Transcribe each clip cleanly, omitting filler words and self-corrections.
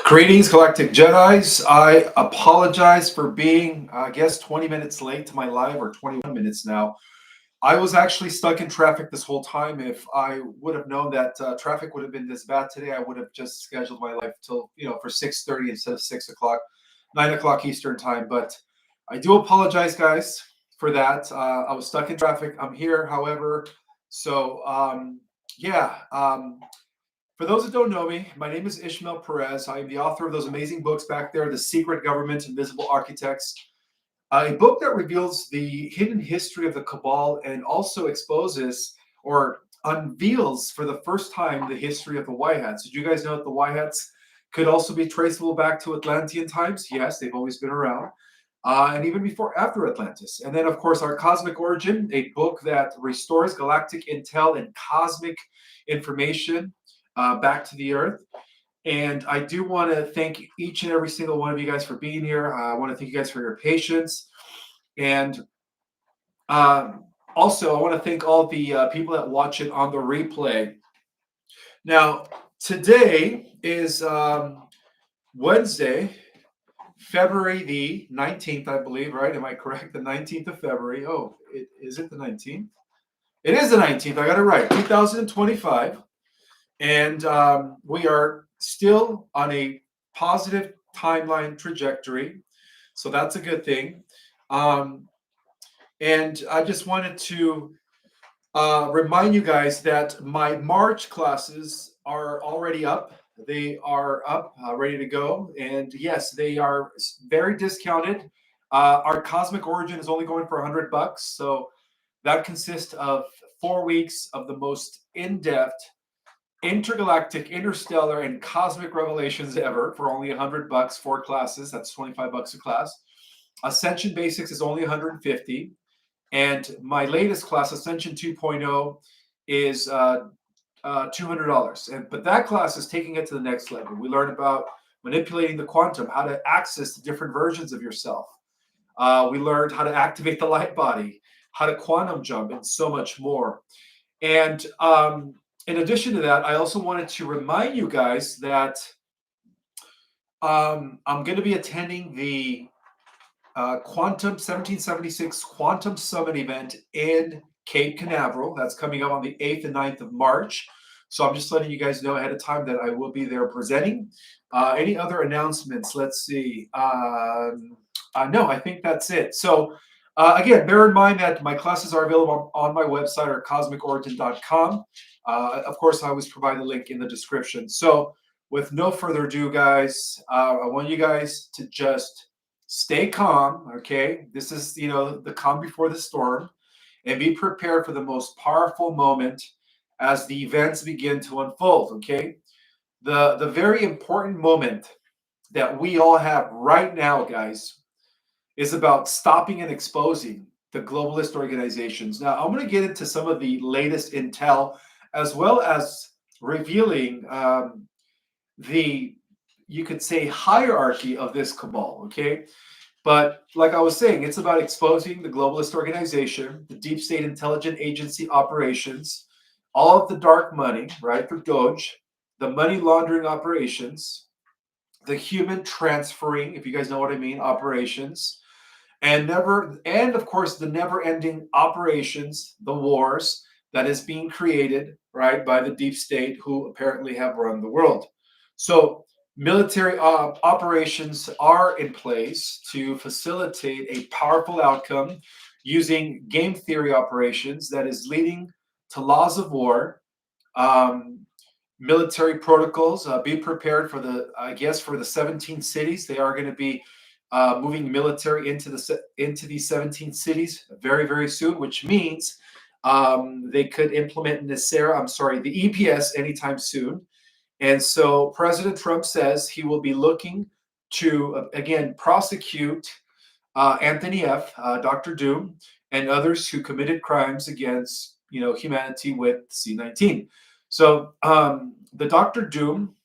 Greetings, Galactic Jedis. I apologize for being, I guess, 20 minutes late to my live, or 21 minutes now. I was actually stuck in traffic this whole time. If I would have known that traffic would have been this bad today, I would have just scheduled my live till, for 6:30 instead of 6 o'clock, 9 o'clock Eastern time. But I do apologize, guys, for that. I was stuck in traffic. I'm here, however. So, yeah. For those that don't know me, my name is Ishmael Perez. I am the author of those amazing books back there, The Secret Government, Invisible Architects, a book that reveals the hidden history of the cabal and also exposes or unveils for the first time the history of the White Hats. Did you guys know that the White Hats could also be traceable back to Atlantean times? Yes, they've always been around. And even before, after Atlantis. And then, of course, Our Cosmic Origin, a book that restores galactic intel and cosmic information back to the earth. And I do want to thank each and every single one of you guys for being here. I want to thank you guys for your patience. And also, I want to thank all the people that watch it on the replay. Now, today is Wednesday, February the 19th, I believe, right? Am I correct? The 19th of February. Oh, is it the 19th? It is the 19th. I got it right. 2025. And we are still on a positive timeline trajectory. So that's a good thing. And I just wanted to remind you guys that my March classes are already up. They are up, ready to go. And yes, they are very discounted. Our Cosmic Origin is only going for $100. So that consists of 4 weeks of the most in-depth intergalactic, interstellar, and cosmic revelations ever for only $100. 4 classes. That's $25 a class. Ascension Basics is only $150. And my latest class, Ascension 2.0, is $200. But that class is taking it to the next level. We learn about manipulating the quantum, how to access the different versions of yourself. We learned how to activate the light body, how to quantum jump, and so much more. And in addition to that, I also wanted to remind you guys that I'm going to be attending the Quantum 1776 Quantum Summit event in Cape Canaveral. That's coming up on the 8th and 9th of March. So I'm just letting you guys know ahead of time that I will be there presenting. Any other announcements? Let's see. No, I think that's it. So again, bear in mind that my classes are available on my website, or cosmicorigin.com. Of course, I always provide a link in the description. So with no further ado, guys, I want you guys to just stay calm, okay? This is, the calm before the storm, and be prepared for the most powerful moment as the events begin to unfold, okay? The very important moment that we all have right now, guys, is about stopping and exposing the globalist organizations. Now, I'm going to get into some of the latest intel, as well as revealing you could say, hierarchy of this cabal, okay? But like I was saying, it's about exposing the globalist organization, the deep state intelligence agency operations, all of the dark money, right, through DOGE, the money laundering operations, the human transferring, if you guys know what I mean, operations, and of course the never-ending operations, the wars that is being created, right, by the deep state, who apparently have run the world. So military operations are in place to facilitate a powerful outcome using game theory operations that is leading to laws of war, military protocols. Be prepared for for the 17 cities. They are going to be moving military into these 17 cities very, very soon, which means they could implement NESARA, the EPS anytime soon. And so President Trump says he will be looking to, again, prosecute Anthony F., Dr. Doom, and others who committed crimes against, humanity with C-19. So the Dr. Doom,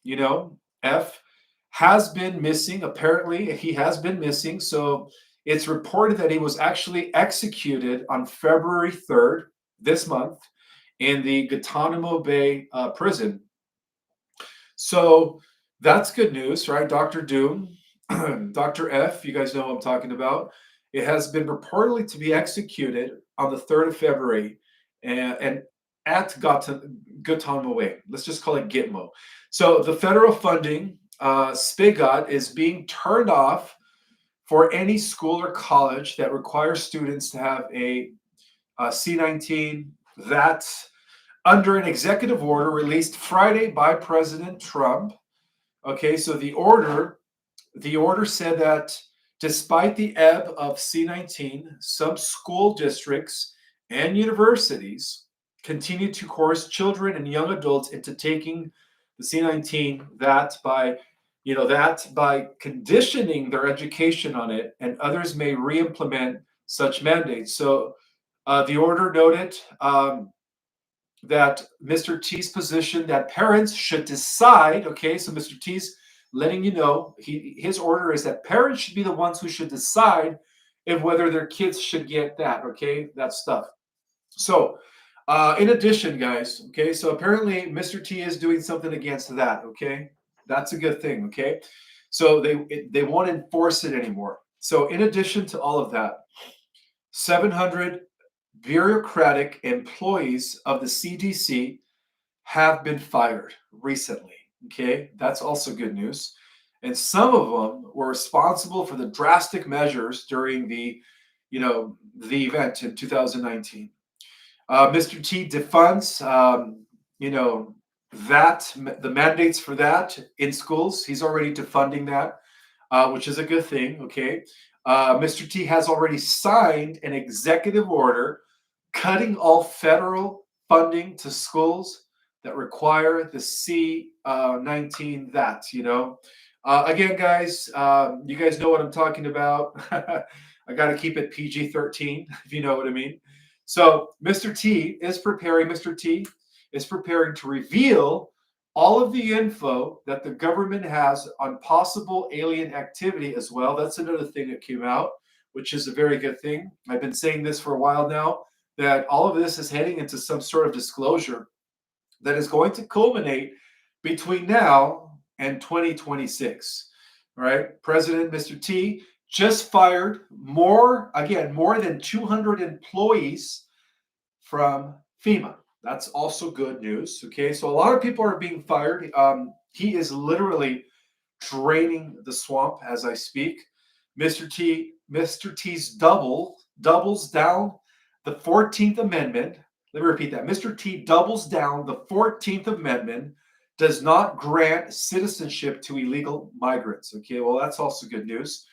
F., has been missing. Apparently, he has been missing. So it's reported that he was actually executed on February 3rd, this month, in the Guantanamo Bay prison. So That's good news, right? Dr. Doom, Dr. F, you guys know what I'm talking about. It has been reportedly to be executed on the 3rd of February and at Guantanamo. Let's just call it Gitmo. So the federal funding, SPIGOT, is being turned off for any school or college that requires students to have a C-19. That's under an executive order released Friday by President Trump. Okay, so the order said that despite the ebb of C-19, some school districts and universities continue to coerce children and young adults into taking the C-19, that by conditioning their education on it, and others may re-implement such mandates. So the order noted that Mr. T's position that parents should decide. Okay, so Mr. T's letting you know his order is that parents should be the ones who should decide if whether their kids should get that. Okay, that stuff. So, in addition, guys. Okay, so apparently Mr. T is doing something against that. Okay, that's a good thing. Okay, so they won't enforce it anymore. So, in addition to all of that, 700 bureaucratic employees of the CDC have been fired recently. Okay, that's also good news. And some of them were responsible for the drastic measures during the event in 2019. Mr. T defunds, that the mandates for that in schools. He's already defunding that, which is a good thing. Okay, Mr. T has already signed an executive order cutting all federal funding to schools that require the C-19. Again, guys, you guys know what I'm talking about. I got to keep it PG-13, if you know what I mean. So Mr. T is preparing to reveal all of the info that the government has on possible alien activity as well. That's another thing that came out, which is a very good thing. I've been saying this for a while now, that all of this is heading into some sort of disclosure that is going to culminate between now and 2026. All right. President Mr. T just fired more than 200 employees from FEMA. That's also good news. Okay. So a lot of people are being fired. He is literally draining the swamp as I speak. Mr. T's doubles down the 14th Amendment. Let me repeat that. Mr. T doubles down the 14th Amendment does not grant citizenship to illegal migrants. Okay, well, that's also good news.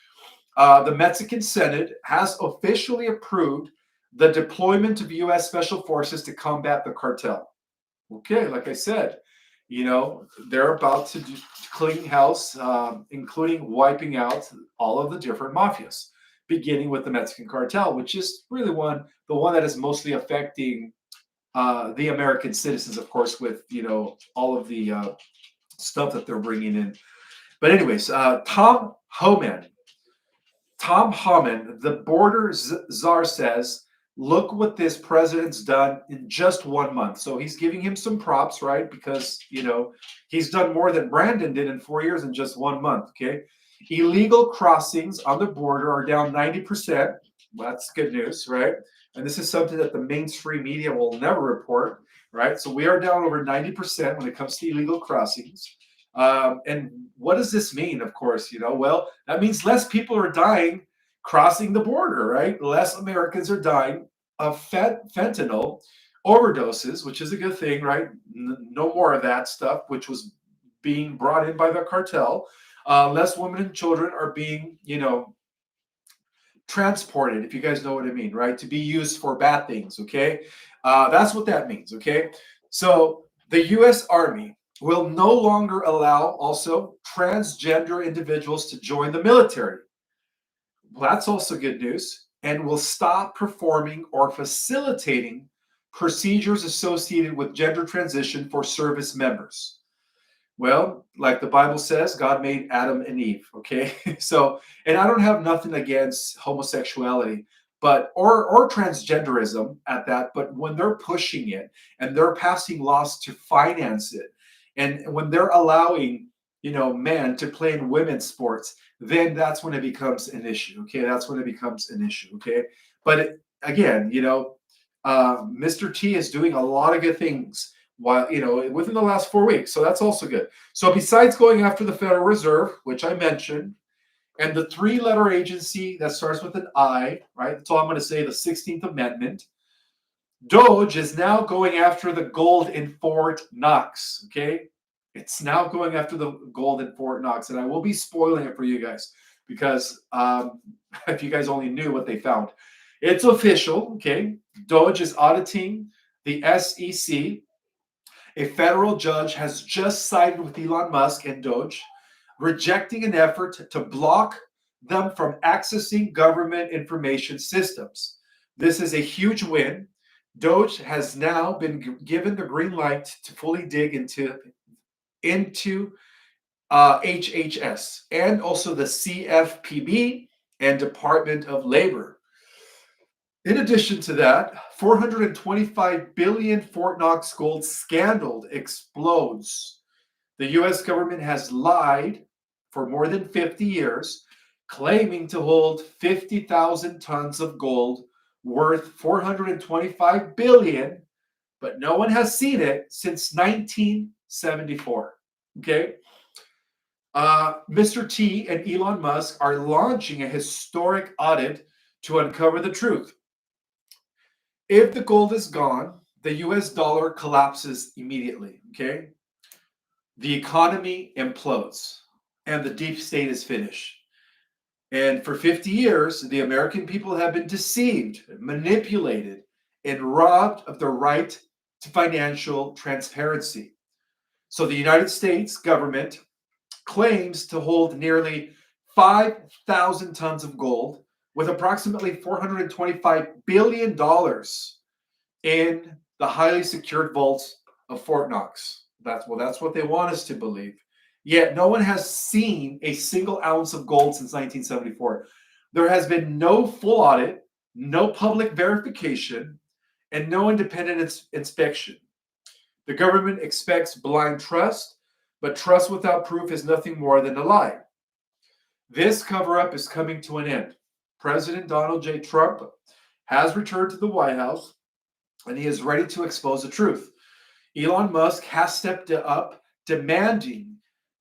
The Mexican Senate has officially approved the deployment of U.S. Special Forces to combat the cartel. Okay, like I said, they're about to clean house, including wiping out all of the different mafias, beginning with the Mexican cartel, which is really the one that is mostly affecting the American citizens, of course, with all of the stuff that they're bringing in. But anyways, Tom Homan, the border czar, says, look what this president's done in just 1 month. So he's giving him some props, right? Because, he's done more than Brandon did in 4 years in just 1 month, okay? Illegal crossings on the border are down 90%. Well, that's good news, right? And this is something that the mainstream media will never report, right? So we are down over 90% when it comes to illegal crossings. And what does this mean? Of course, well, that means less people are dying crossing the border, right? Less Americans are dying of fentanyl overdoses, which is a good thing, right? No more of that stuff, which was being brought in by the cartel. Less women and children are being, transported, if you guys know what I mean, right? To be used for bad things, okay? That's what that means, okay? So the U.S. Army will no longer allow also transgender individuals to join the military. Well, that's also good news. And will stop performing or facilitating procedures associated with gender transition for service members. Well, like the Bible says, God made Adam and Eve, okay? So, and I don't have nothing against homosexuality, or transgenderism at that, but when they're pushing it and they're passing laws to finance it, and when they're allowing men to play in women's sports, then that's when it becomes an issue. Okay, that's when it becomes an issue. Okay, but again, Mr. T is doing a lot of good things while within the last 4 weeks, so that's also good. So besides going after the Federal Reserve, which I mentioned, and the three-letter agency that starts with an I, right? That's all I'm going to say. The 16th Amendment. DOGE is now going after the gold in Fort Knox. Okay, it's now going after the gold in Fort Knox, and I will be spoiling it for you guys because if you guys only knew what they found, it's official. Okay, DOGE is auditing the SEC. A federal judge has just sided with Elon Musk and DOGE, rejecting an effort to block them from accessing government information systems. This is a huge win. DOGE has now been given the green light to fully dig into HHS and also the CFPB and Department of Labor. In addition to that, 425 billion Fort Knox gold scandal explodes. The US government has lied for more than 50 years, claiming to hold 50,000 tons of gold worth 425 billion, but no one has seen it since 1974. Okay? Mr. T and Elon Musk are launching a historic audit to uncover the truth. If the gold is gone, the US dollar collapses immediately. Okay? The economy implodes and the deep state is finished. And for 50 years, the American people have been deceived, manipulated, and robbed of the right to financial transparency. So the United States government claims to hold nearly 5,000 tons of gold with approximately $425 billion in the highly secured vaults of Fort Knox. That's what they want us to believe. Yet no one has seen a single ounce of gold since 1974. There has been no full audit, no public verification, and no independent inspection. The government expects blind trust, but trust without proof is nothing more than a lie. This cover-up is coming to an end. President Donald J. Trump has returned to the White House, and he is ready to expose the truth. Elon Musk has stepped up, demanding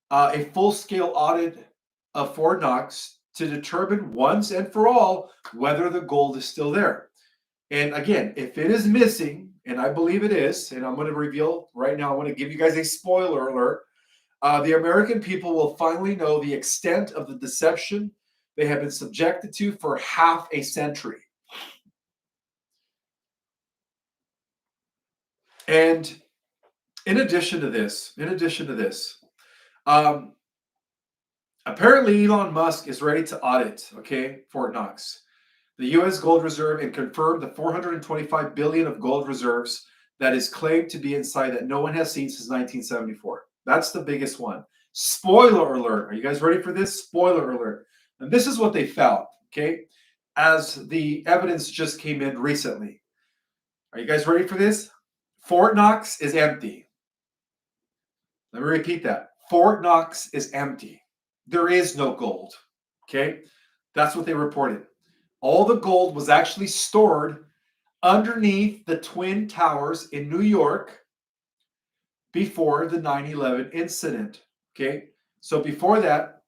a full-scale audit of Fort Knox to determine once and for all whether the gold is still there. And again, if it is missing, and I believe it is, and I'm going to reveal right now, I want to give you guys a spoiler alert. The American people will finally know the extent of the deception they have been subjected to for half a century. And in addition to this, apparently Elon Musk is ready to audit, Fort Knox, the U.S. gold reserve, and confirm the 425 billion of gold reserves that is claimed to be inside that no one has seen since 1974. That's the biggest one. Spoiler alert. Are you guys ready for this? Spoiler alert. And this is what they found, as the evidence just came in recently. Are you guys ready for this? Fort Knox is empty. Let me repeat that. Fort Knox is empty. There is no gold. That's what they reported. All the gold was actually stored underneath the Twin Towers in New York before the 9/11 incident. So before that,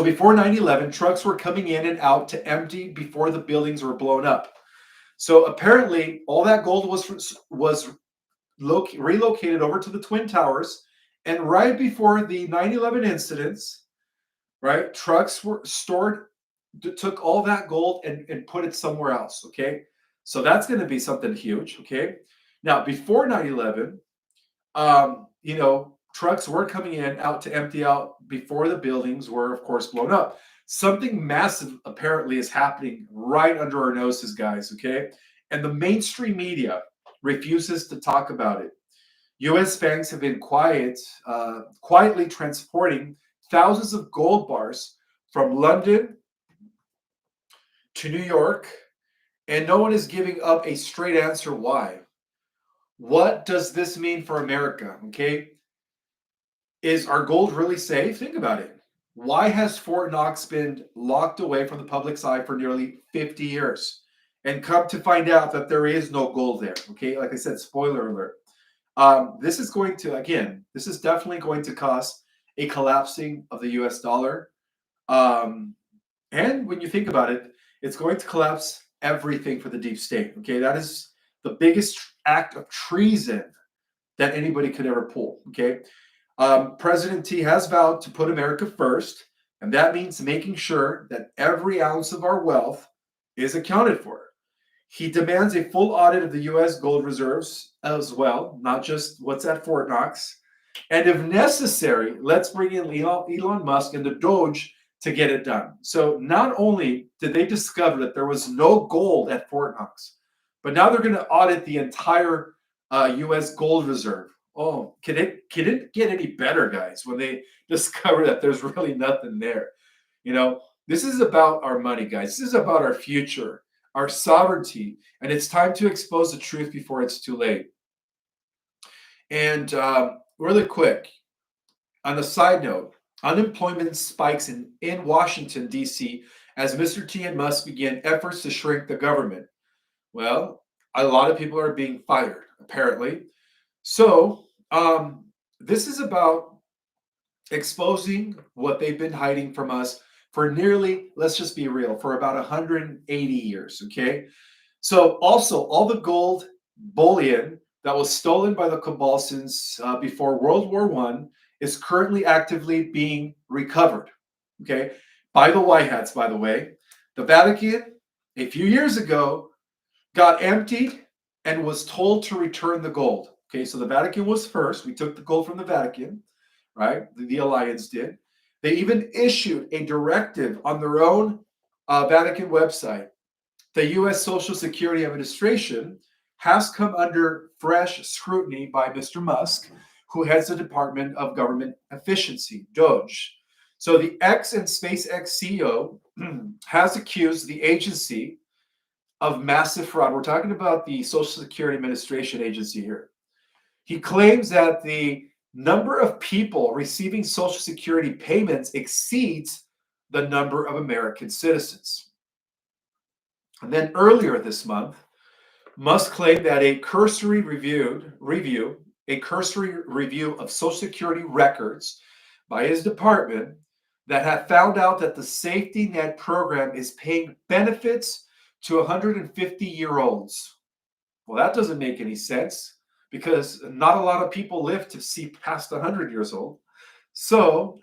before 9/11, trucks were coming in and out to empty before the buildings were blown up. So apparently, all that gold was relocated over to the Twin Towers, and right before the 9/11 incidents, right, trucks were stored, took all that gold and put it somewhere else. So that's going to be something huge. Now, before 9/11, trucks were coming in out to empty out before the buildings were, of course, blown up. Something massive apparently is happening right under our noses, guys. And the mainstream media refuses to talk about it. U.S. banks have been quietly transporting thousands of gold bars from London to New York, and no one is giving up a straight answer why. What does this mean for America? Is our gold really safe? Think about it. Why has Fort Knox been locked away from the public's eye for nearly 50 years? And come to find out that there is no gold there. Okay, like I said, spoiler alert. This is going to, again, this is definitely going to cause a collapsing of the US dollar. Um, and when you think about it, it's going to collapse everything for the deep state. Okay, that is the biggest act of treason that anybody could ever pull. Okay, President T has vowed to put America first, and that means making sure that every ounce of our wealth is accounted for. He demands a full audit of the U.S. gold reserves as well, not just what's at Fort Knox. And if necessary, let's bring in Elon Musk and the DOGE to get it done. So not only did they discover that there was no gold at Fort Knox, but now they're going to audit the entire U.S. gold reserve. Oh, can it get any better, guys? When they discover that there's really nothing there, this is about our money, guys. This is about our future, our sovereignty, and it's time to expose the truth before it's too late. And really quick, on a side note, unemployment spikes in Washington, D.C., as Mr. T and Musk begin efforts to shrink the government. Well, a lot of people are being fired, apparently. So, this is about exposing what they've been hiding from us for nearly, let's just be real, for about 180 years, okay? So, also, all the gold bullion that was stolen by the cabal since before World War I is currently actively being recovered, okay, by the White Hats, by the way. The Vatican, a few years ago, got emptied and was told to return the gold. Okay, so the Vatican was first. We took the gold from the Vatican, right? The Alliance did. They even issued a directive on their own Vatican website. The U.S. Social Security Administration has come under fresh scrutiny by Mr. Musk, who heads the Department of Government Efficiency, DOGE. So the X and SpaceX CEO has accused the agency of massive fraud. We're talking about the Social Security Administration agency here. He claims that the number of people receiving Social Security payments exceeds the number of American citizens. And then earlier this month, Musk claimed that a cursory review of Social Security records by his department that had found out that the safety net program is paying benefits to 150-year-olds. Well, that doesn't make any sense because not a lot of people live to see past 100 years old. So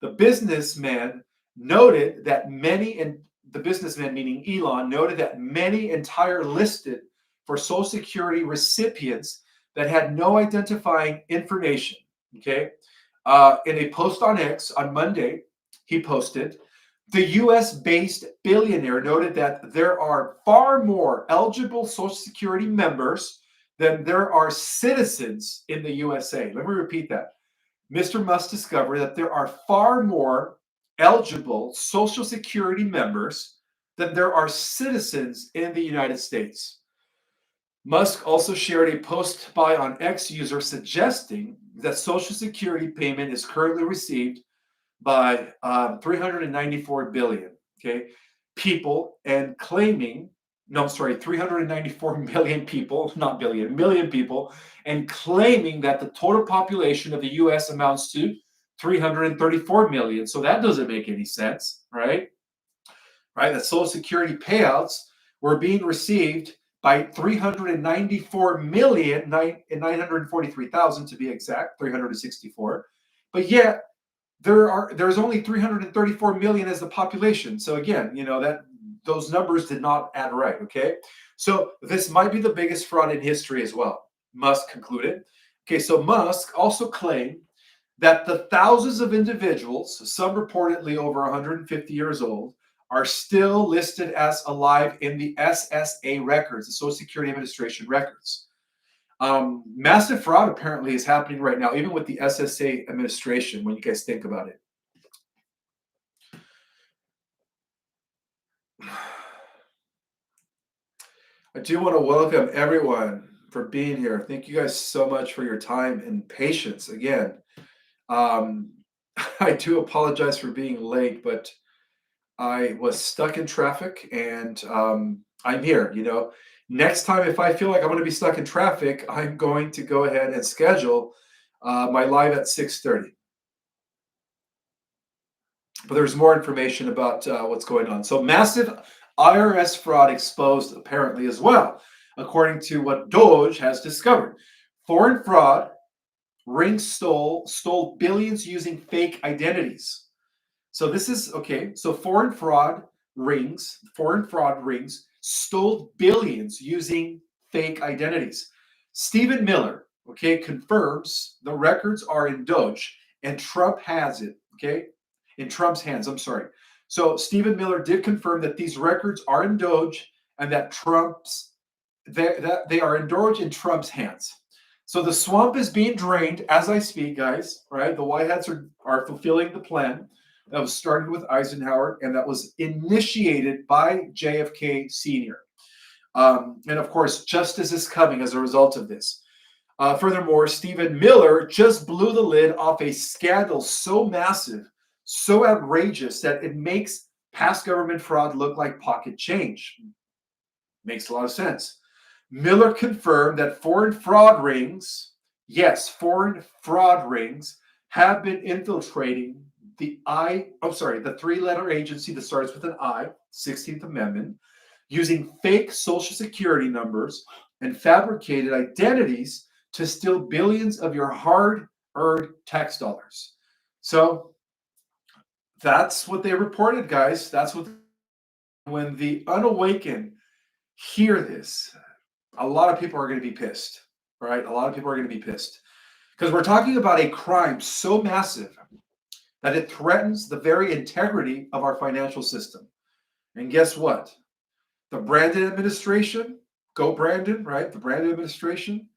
the businessman noted that many, and the businessman meaning Elon, noted that many entire listed for Social Security recipients that had no identifying information. Okay. In a post on X on Monday, he posted, the US-based billionaire noted that there are far more eligible Social Security members than there are citizens in the USA. Let me repeat that. Mr. Musk discovered that there are far more eligible Social Security members than there are citizens in the United States. Musk also shared a post by on X user suggesting that Social Security payment is currently received by 394 billion, okay, people, and claiming, no, I'm sorry, 394 million people, not billion, million people, and claiming that the total population of the US amounts to 334 million. So that doesn't make any sense, right? Right? That Social Security payouts were being received by 394,943,000 to be exact, 364. But yet there's only 334 million as the population. So again, that those numbers did not add right. Okay, so this might be the biggest fraud in history as well, Musk concluded. Okay, so Musk also claimed that the thousands of individuals, some reportedly over 150 years old, are still listed as alive in the SSA records, the Social Security Administration records. Massive fraud apparently is happening right now, even with the SSA administration, when you guys think about it. I do want to welcome everyone for being here. Thank you guys so much for your time and patience. Again, Um, I do apologize for being late, but I was stuck in traffic and I'm here. Next time, if I feel like I'm going to be stuck in traffic, I'm going to go ahead and schedule my live at 6:30. But there's more information about what's going on. So, massive IRS fraud exposed apparently as well, according to what DOGE has discovered. Foreign fraud rings stole billions using fake identities. So this is okay. So foreign fraud rings stole billions using fake identities. Stephen Miller, okay, confirms the records are in Doge and Trump has it, okay, in Trump's hands. I'm sorry. So Stephen Miller did confirm that these records are in Doge and that that they are in Doge in Trump's hands. So the swamp is being drained as I speak, guys. Right, the White Hats are fulfilling the plan that was started with Eisenhower and that was initiated by JFK Sr. And of course, justice is coming as a result of this. Furthermore, Stephen Miller just blew the lid off a scandal so massive, so outrageous that it makes past government fraud look like pocket change. Makes a lot of sense. Miller confirmed that foreign fraud rings, yes, foreign fraud rings have been infiltrating the three-letter agency that starts with an I, 16th Amendment, using fake social security numbers and fabricated identities to steal billions of your hard-earned tax dollars. So that's what they reported, guys. That's what when the unawakened hear this, a lot of people are going to be pissed, right? A lot of people are going to be pissed because we're talking about a crime so massive that it threatens the very integrity of our financial system. And guess what? The Brandon administration, go Brandon, right? The Brandon administration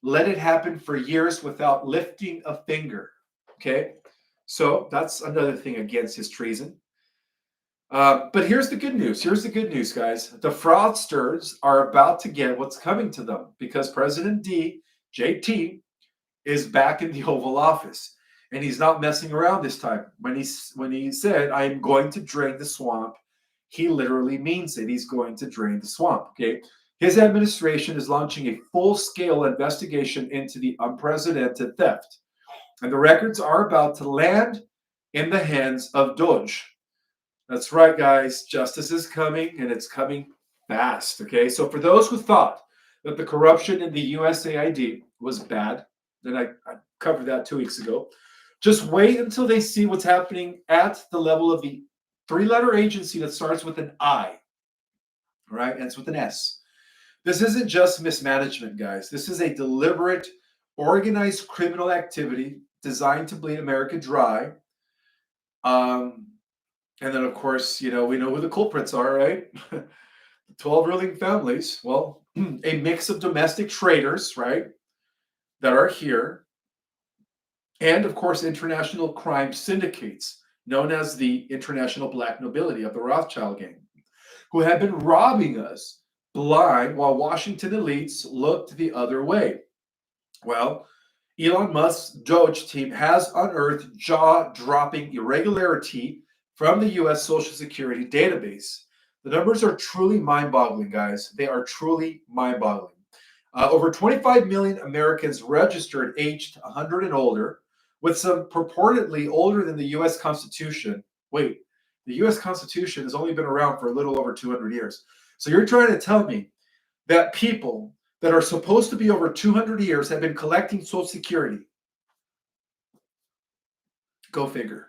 let it happen for years without lifting a finger. Okay. So that's another thing against his treason. But here's the good news. Here's the good news, guys. The fraudsters are about to get what's coming to them because President JT, is back in the Oval Office. And he's not messing around this time. When he said, I am going to drain the swamp, he literally means it. He's going to drain the swamp. Okay. His administration is launching a full-scale investigation into the unprecedented theft. And the records are about to land in the hands of DOGE. That's right, guys. Justice is coming, and it's coming fast. Okay. So for those who thought that the corruption in the USAID was bad, then I covered that 2 weeks ago. Just wait until they see what's happening at the level of the three-letter agency that starts with an I, right? Ends with an S. This isn't just mismanagement, guys. This is a deliberate, organized criminal activity designed to bleed America dry. And then, of course, we know who the culprits are, right? 12 ruling families. Well, a mix of domestic traders, right, that are here. And, of course, international crime syndicates, known as the International Black Nobility of the Rothschild gang, who have been robbing us blind while Washington elites looked the other way. Well, Elon Musk's DOGE team has unearthed jaw-dropping irregularity from the U.S. Social Security database. The numbers are truly mind-boggling, guys. They are truly mind-boggling. Over 25 million Americans registered aged 100 and older, with some purportedly older than the U.S. Constitution. Wait, the U.S. Constitution has only been around for a little over 200 years. So you're trying to tell me that people that are supposed to be over 200 years have been collecting Social Security? Go figure.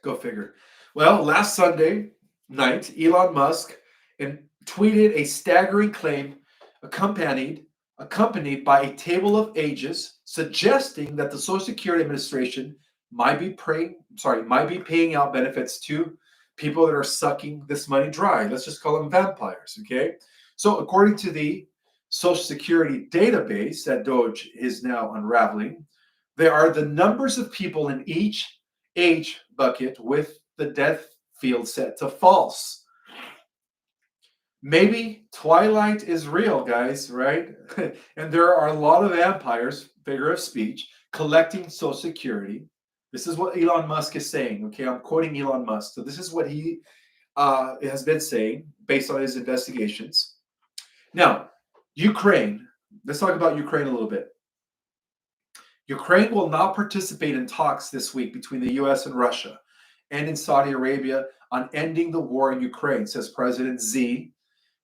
Go figure. Well, last Sunday night, Elon Musk tweeted a staggering claim accompanied by a table of ages suggesting that the Social Security Administration might be paying out benefits to people that are sucking this money dry. Let's just call them vampires, okay? So according to the Social Security database that DOGE is now unraveling, there are the numbers of people in each age bucket with the death field set to false. Maybe Twilight is real, guys, right? And there are a lot of vampires, figure of speech, collecting Social Security. This is what Elon Musk is saying. Okay, I'm quoting Elon Musk. So this is what he has been saying based on his investigations. Now, Ukraine. Let's talk about Ukraine a little bit. Ukraine will not participate in talks this week between the U.S. and Russia and in Saudi Arabia on ending the war in Ukraine, says President Z.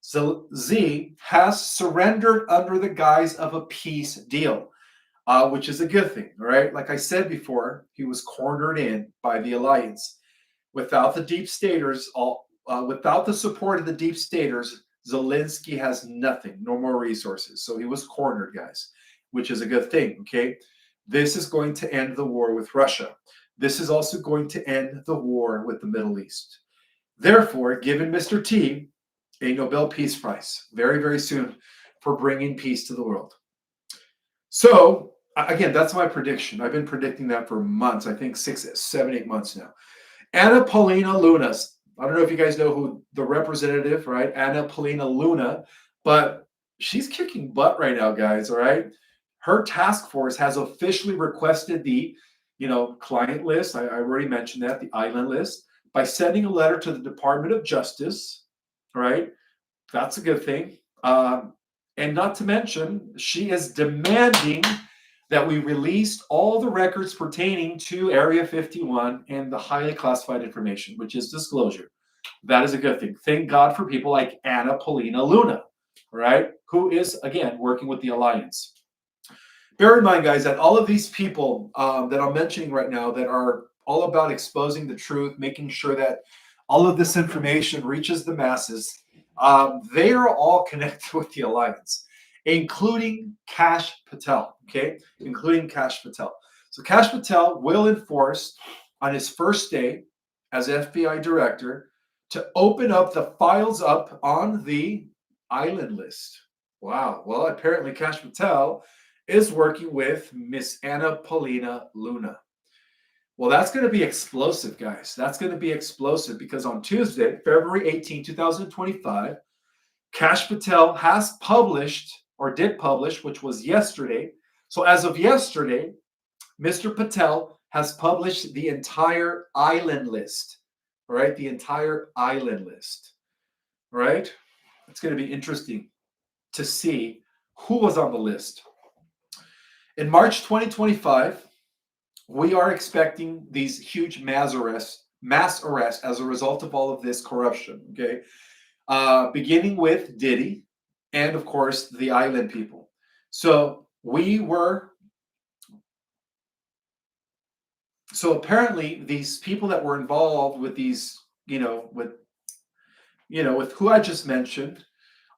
So Z has surrendered under the guise of a peace deal, which is a good thing, right? Like I said before, he was cornered in by the alliance. Without the deep staters, without the support of the deep staters, Zelensky has nothing, no more resources. So he was cornered, guys, which is a good thing, okay? This is going to end the war with Russia. This is also going to end the war with the Middle East. Therefore, given Mr. T a Nobel Peace Prize very, very soon for bringing peace to the world. So, again, that's my prediction. I've been predicting that for months. I think 6, 7, 8 months now. Anna Paulina Luna. I don't know if you guys know who the representative, right? Anna Paulina Luna, but she's kicking butt right now, guys, all right? Her task force has officially requested the, client list. I already mentioned that, the island list, by sending a letter to the Department of Justice, right? That's a good thing. And not to mention, she is demanding that we released all the records pertaining to Area 51 and the highly classified information, which is disclosure. That is a good thing. Thank God for people like Anna Paulina Luna, right? Who is, again, working with the alliance. Bear in mind, guys, that all of these people that I'm mentioning right now that are all about exposing the truth, making sure that all of this information reaches the masses, they are all connected with the alliance, including Kash Patel, okay? Including Kash Patel. So Kash Patel will enforce on his first day as FBI director to open up the files up on the island list. Wow. Well, apparently Kash Patel is working with Miss Anna Paulina Luna. Well, that's going to be explosive, guys. That's going to be explosive because on Tuesday, February 18, 2025, Kash Patel has published, or did publish, which was yesterday. So as of yesterday, Mr. Patel has published the entire island list, all right? The entire island list, all right? It's going to be interesting to see who was on the list. In March 2025, we are expecting these huge mass arrests as a result of all of this corruption, okay? Beginning with Diddy and, of course, the island people. So apparently these people that were involved with these, with who I just mentioned,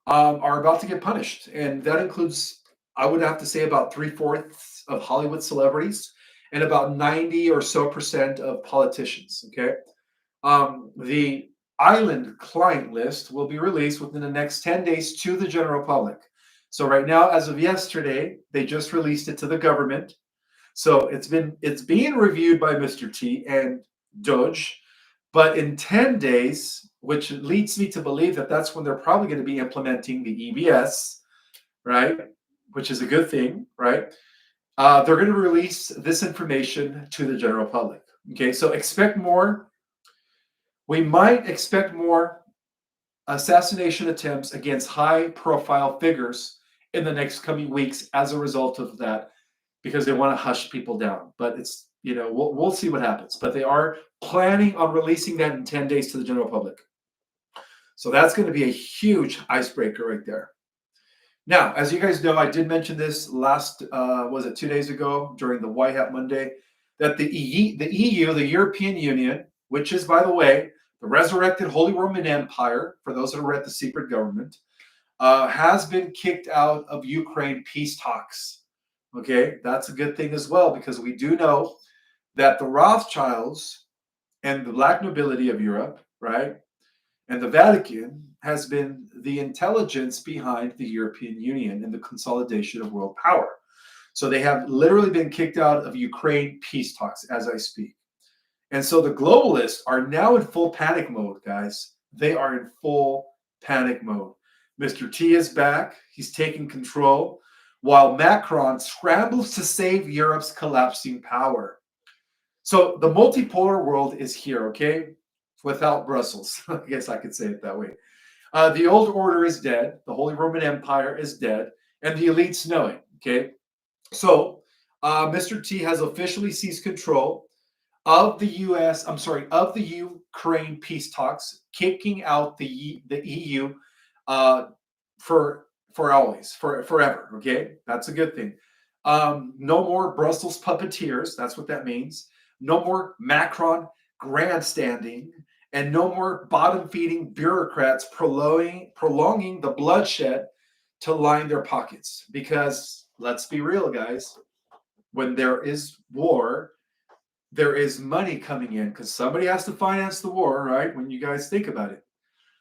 are about to get punished. And that includes, I would have to say, about 3/4 of Hollywood celebrities and about 90 or so % of politicians, okay? The island client list will be released within the next 10 days to the general public. So right now, as of yesterday, they just released it to the government. So it's being reviewed by Mr. T and DOGE, but in 10 days, which leads me to believe that that's when they're probably going to be implementing the EBS, right? Which is a good thing, right? They're going to release this information to the general public. Okay, so expect more. We might expect more assassination attempts against high-profile figures in the next coming weeks as a result of that, because they want to hush people down. But it's, we'll see what happens. But they are planning on releasing that in 10 days to the general public. So that's going to be a huge icebreaker right there. Now, as you guys know, I did mention this last, 2 days ago during the White Hat Monday, that the EU, the European Union, which is, by the way, the resurrected Holy Roman Empire, for those that read The Secret Government, has been kicked out of Ukraine peace talks. Okay, that's a good thing as well, because we do know that the Rothschilds and the black nobility of Europe, right, and the Vatican has been the intelligence behind the European Union and the consolidation of world power. So they have literally been kicked out of Ukraine peace talks as I speak. And so the globalists are now in full panic mode, guys. They are in full panic mode. Mr. T is back. He's taking control, while Macron scrambles to save Europe's collapsing power. So the multipolar world is here, okay? Without Brussels. I guess I could say it that way. The old order is dead. The Holy Roman Empire is dead. And the elites know it, okay? So Mr. T has officially seized control of the U.S. I'm sorry, of the Ukraine peace talks, kicking out the EU uh, for always, for forever. Okay, that's a good thing. No more Brussels puppeteers. That's what that means. No more Macron grandstanding, and no more bottom-feeding bureaucrats prolonging the bloodshed to line their pockets. Because let's be real, guys, when there is war, there is money coming in because somebody has to finance the war, right? When you guys think about it.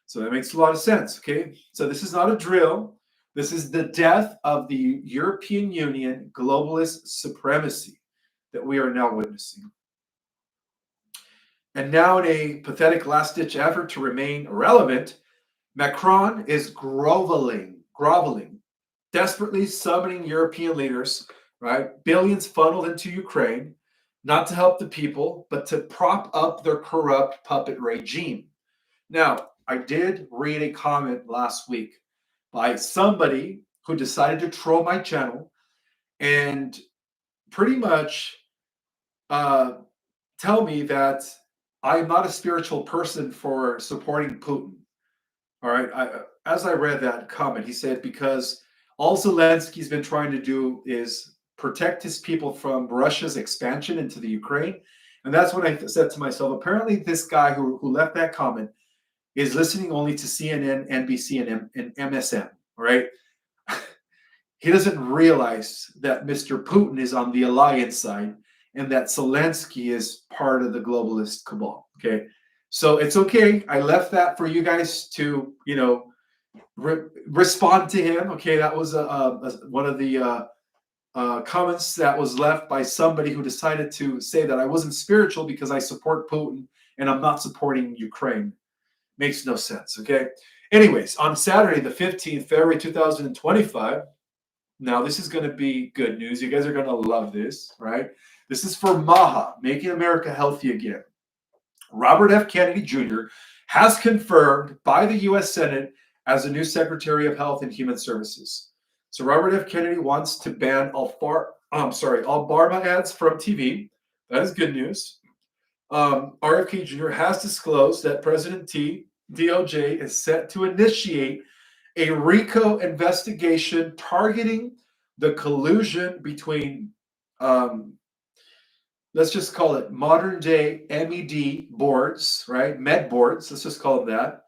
So that makes a lot of sense, okay? So this is not a drill. This is the death of the European Union globalist supremacy that we are now witnessing. And now, in a pathetic last-ditch effort to remain relevant, Macron is groveling, desperately summoning European leaders, right? Billions funneled into Ukraine, not to help the people, but to prop up their corrupt puppet regime. Now, I did read a comment last week by somebody who decided to troll my channel and pretty much tell me that I am not a spiritual person for supporting Putin. All right. As I read that comment, he said, because all Zelensky's been trying to do is protect his people from Russia's expansion into the Ukraine. And that's what I said to myself. Apparently, this guy who left that comment is listening only to CNN, NBC, and MSM. All right. He doesn't realize that Mr. Putin is on the alliance side and that Zelensky is part of the globalist cabal. Okay. So it's okay. I left that for you guys to, respond to him. Okay. That was one of the comments that was left by somebody who decided to say that I wasn't spiritual because I support Putin and I'm not supporting Ukraine. Makes no sense. Okay. Anyways, on Saturday, the 15th, February 2025, now this is going to be good news. You guys are going to love this, right? This is for MAHA, Making America Healthy Again. Robert F. Kennedy Jr. has confirmed by the U.S. Senate as the new Secretary of Health and Human Services. So Robert F. Kennedy wants to ban all Barma ads from TV. That is good news. RFK Jr. has disclosed that President T, DOJ, is set to initiate a RICO investigation targeting the collusion between, let's just call it modern day MED boards, right? Med boards, let's just call them that,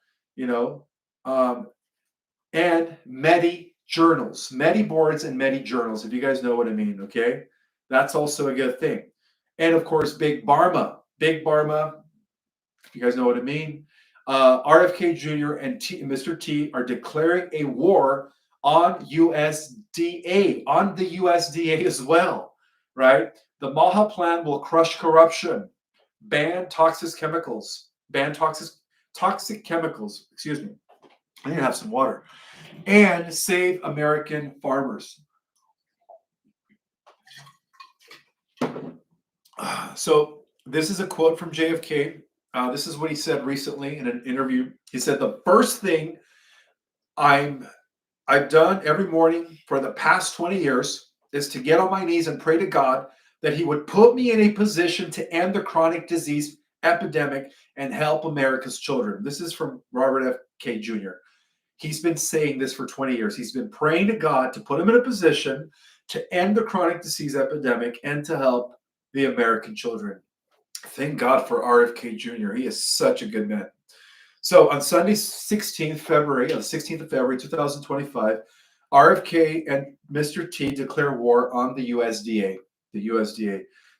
and Medi journals, Medi boards and Medi journals, if you guys know what I mean, okay? That's also a good thing. And of course, Big Barma, if you guys know what I mean. RFK Jr. and Mr. T are declaring a war on USDA, on the USDA as well, right? The MAHA plan will crush corruption, ban toxic chemicals, excuse me. I need to have some water, and save American farmers. So this is a quote from JFK. This is what he said recently in an interview. He said, the first thing I've done every morning for the past 20 years is to get on my knees and pray to God that he would put me in a position to end the chronic disease epidemic and help America's children. This is from Robert F. K. Jr. He's been saying this for 20 years. He's been praying to God to put him in a position to end the chronic disease epidemic and to help the American children. Thank God for RFK Jr. He is such a good man. So on Sunday, 16th of February, 2025, RFK and Mr. T declare war on the USDA.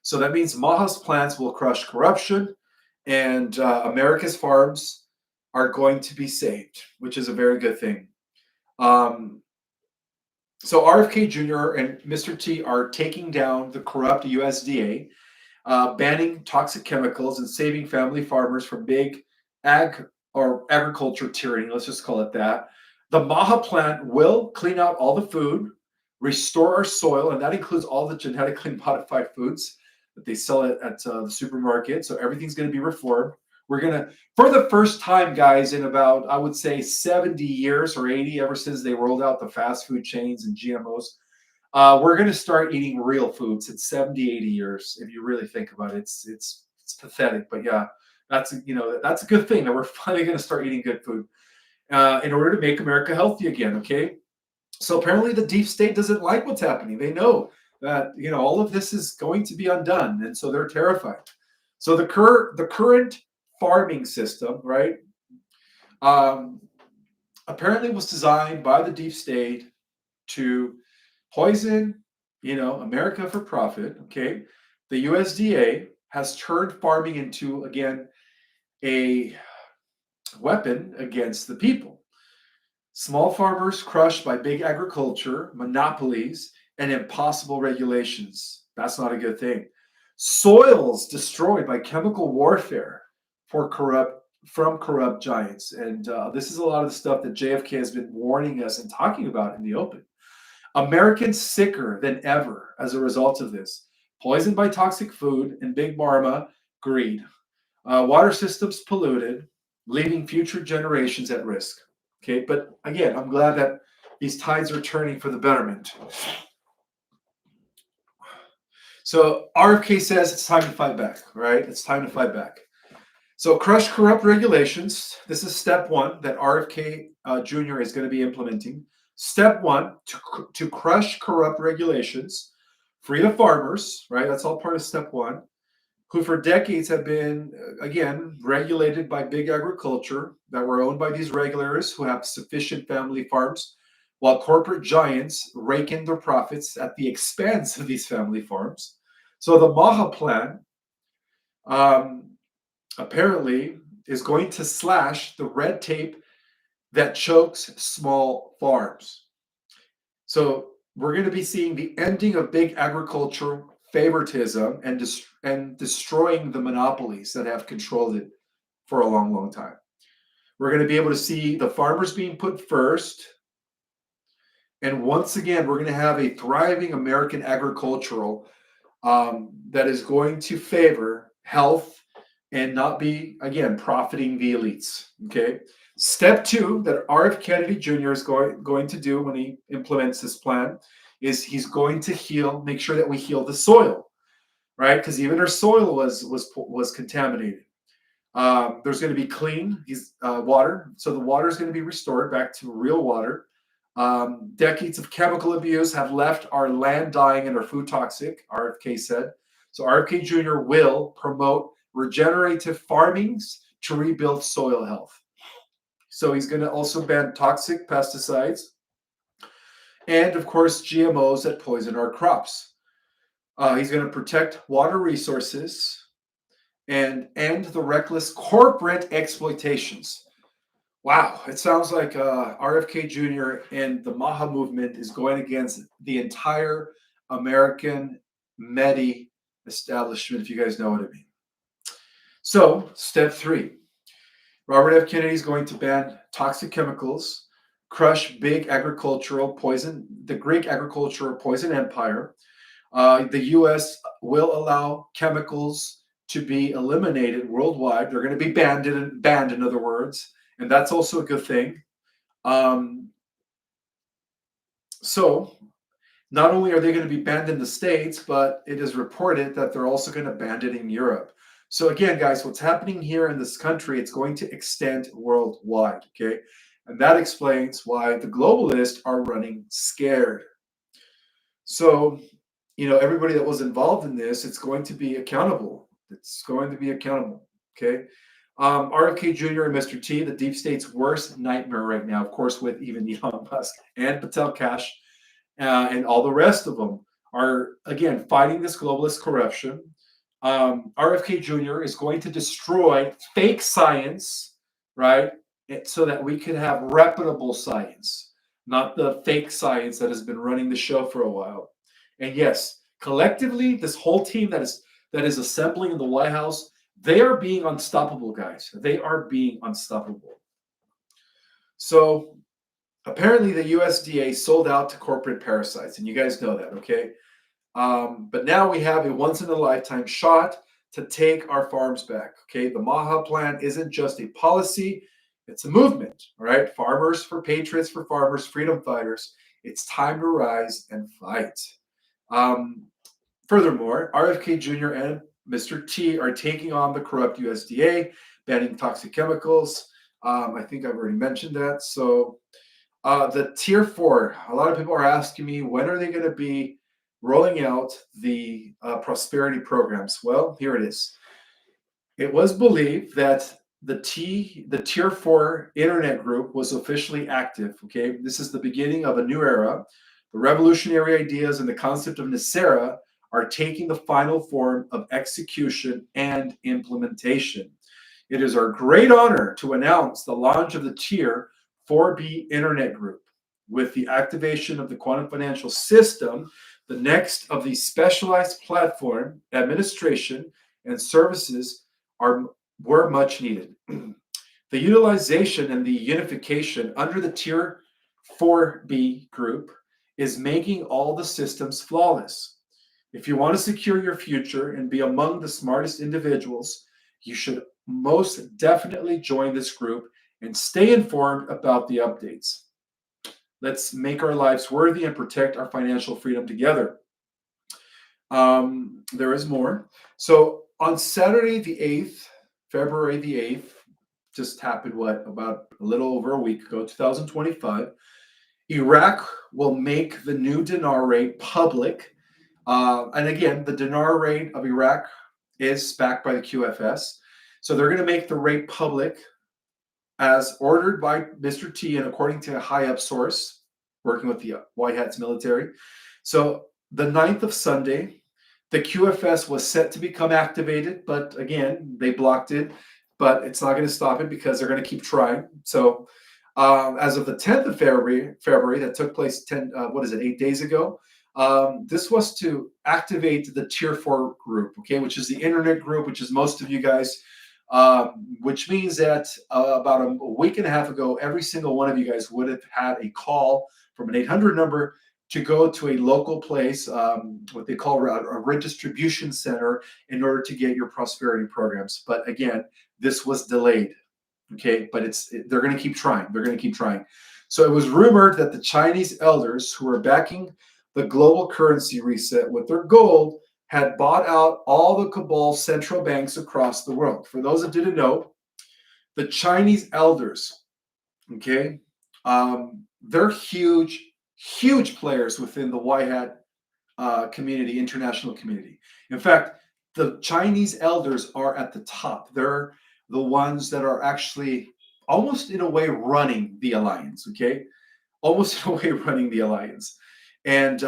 So that means MAHA's plans will crush corruption and America's farms are going to be saved, which is a very good thing. So RFK Jr. and Mr. T are taking down the corrupt USDA, banning toxic chemicals and saving family farmers from big agriculture tyranny, let's just call it that. The MAHA plant will clean out all the food, restore our soil, and that includes all the genetically modified foods that they sell it at the supermarket. So everything's going to be reformed. We're going to, for the first time, guys, in about, I would say 70 years or 80, ever since they rolled out the fast food chains and GMOs, we're going to start eating real foods. It's 70, 80 years. If you really think about it, it's pathetic. But yeah, that's a good thing that we're finally going to start eating good food in order to make America healthy again. Okay. So apparently the deep state doesn't like what's happening. They know that all of this is going to be undone, and so they're terrified. So the current farming system, right, apparently was designed by the deep state to poison, America for profit. Okay, the USDA has turned farming into, again, a weapon against the people. Small farmers crushed by big agriculture, monopolies, and impossible regulations. That's not a good thing. Soils destroyed by chemical warfare from corrupt giants. And this is a lot of the stuff that JFK has been warning us and talking about in the open. Americans sicker than ever as a result of this. Poisoned by toxic food and big pharma greed. Water systems polluted, leaving future generations at risk. Okay, but again, I'm glad that these tides are turning for the betterment. So RFK says it's time to fight back, right? It's time to fight back. So crush corrupt regulations. This is step one that RFK Jr. is going to be implementing. Step one, to crush corrupt regulations, free the farmers, right? That's all part of step one, who for decades have been, again, regulated by big agriculture that were owned by these regulators who have sufficient family farms, while corporate giants rake in their profits at the expense of these family farms. So the MAHA plan apparently is going to slash the red tape that chokes small farms. So we're going to be seeing the ending of big agricultural favoritism and destroying the monopolies that have controlled it for a long, long time. We're going to be able to see the farmers being put first. And once again, we're going to have a thriving American agricultural that is going to favor health and not be, again, profiting the elites. Okay. Step two that RF Kennedy Jr. is going to do when he implements this plan is he's going to make sure that we heal the soil, right? Because even our soil was contaminated. There's going to be clean water, so the water is going to be restored back to real water. Decades of chemical abuse have left our land dying and our food toxic, RFK said. So RFK Jr. will promote regenerative farmings to rebuild soil health. So he's going to also ban toxic pesticides and, of course, GMOs that poison our crops. He's going to protect water resources and end the reckless corporate exploitations. Wow, it sounds like RFK Jr. and the MAHA movement is going against the entire American Medi establishment, if you guys know what I mean. So, step three. Robert F. Kennedy is going to ban toxic chemicals, crush big agricultural poison, the Greek agricultural poison empire. The U.S. will allow chemicals to be eliminated worldwide. They're going to be banned, in other words, and that's also a good thing. So not only are they going to be banned in the States, but it is reported that they're also going to ban it in Europe. So again, guys, what's happening here in this country, it's going to extend worldwide, okay? And that explains why the globalists are running scared. So, everybody that was involved in this, it's going to be accountable. It's going to be accountable, okay? RFK Jr. and Mr. T, the deep state's worst nightmare right now, of course, with even Elon Musk and Patel Cash and all the rest of them are, again, fighting this globalist corruption. RFK Jr. is going to destroy fake science, right? So that we can have reputable science, not the fake science that has been running the show for a while. And yes, collectively, this whole team that is assembling in the White House, they are being unstoppable, guys. They are being unstoppable. So apparently the USDA sold out to corporate parasites, and you guys know that, okay? But now we have a once in a lifetime shot to take our farms back. Okay, the Maha Plan isn't just a policy, it's a movement. All right, farmers for patriots, for farmers, freedom fighters. It's time to rise and fight. Um, Furthermore, RFK Jr. and Mr. T are taking on the corrupt USDA, banning toxic chemicals. I think I've already mentioned that. So the tier four, a lot of people are asking me, when are they going to be rolling out the prosperity programs? Well, here it is. It was believed that the tier four internet group was officially active. Okay, this is the beginning of a new era. The revolutionary ideas and the concept of NESARA are taking the final form of execution and implementation. It is our great honor to announce the launch of the Tier 4B Internet Group. With the activation of the quantum financial system, the next of the specialized platform, administration, and services were much needed. The utilization and the unification under the Tier 4B group is making all the systems flawless. If you want to secure your future and be among the smartest individuals, you should most definitely join this group and stay informed about the updates. Let's make our lives worthy and protect our financial freedom together. There is more. So on Saturday the 8th, February the 8th, just happened about a little over a week ago, 2025, Iraq will make the new dinar rate public. And again, the dinar rate of Iraq is backed by the QFS. So they're going to make the rate public as ordered by Mr. T and according to a high-up source working with the White Hats military. So the 9th of Sunday, the QFS was set to become activated, but again, they blocked it. But it's not going to stop it because they're going to keep trying. So as of the 10th of February, that took place 8 days ago, this was to activate the Tier 4 group, okay, which is the internet group, which is most of you guys, which means that about a week and a half ago, every single one of you guys would have had a call from an 800 number to go to a local place, what they call a redistribution center, in order to get your prosperity programs. But again, this was delayed, okay, but they're going to keep trying. They're going to keep trying. So it was rumored that the Chinese elders who were backing the global currency reset with their gold had bought out all the cabal central banks across the world. For those that didn't know, the Chinese elders, okay, they're huge players within the white hat community, international community. In fact, the Chinese elders are at the top. They're the ones that are actually almost in a way running the alliance, okay? Almost in a way running the alliance. And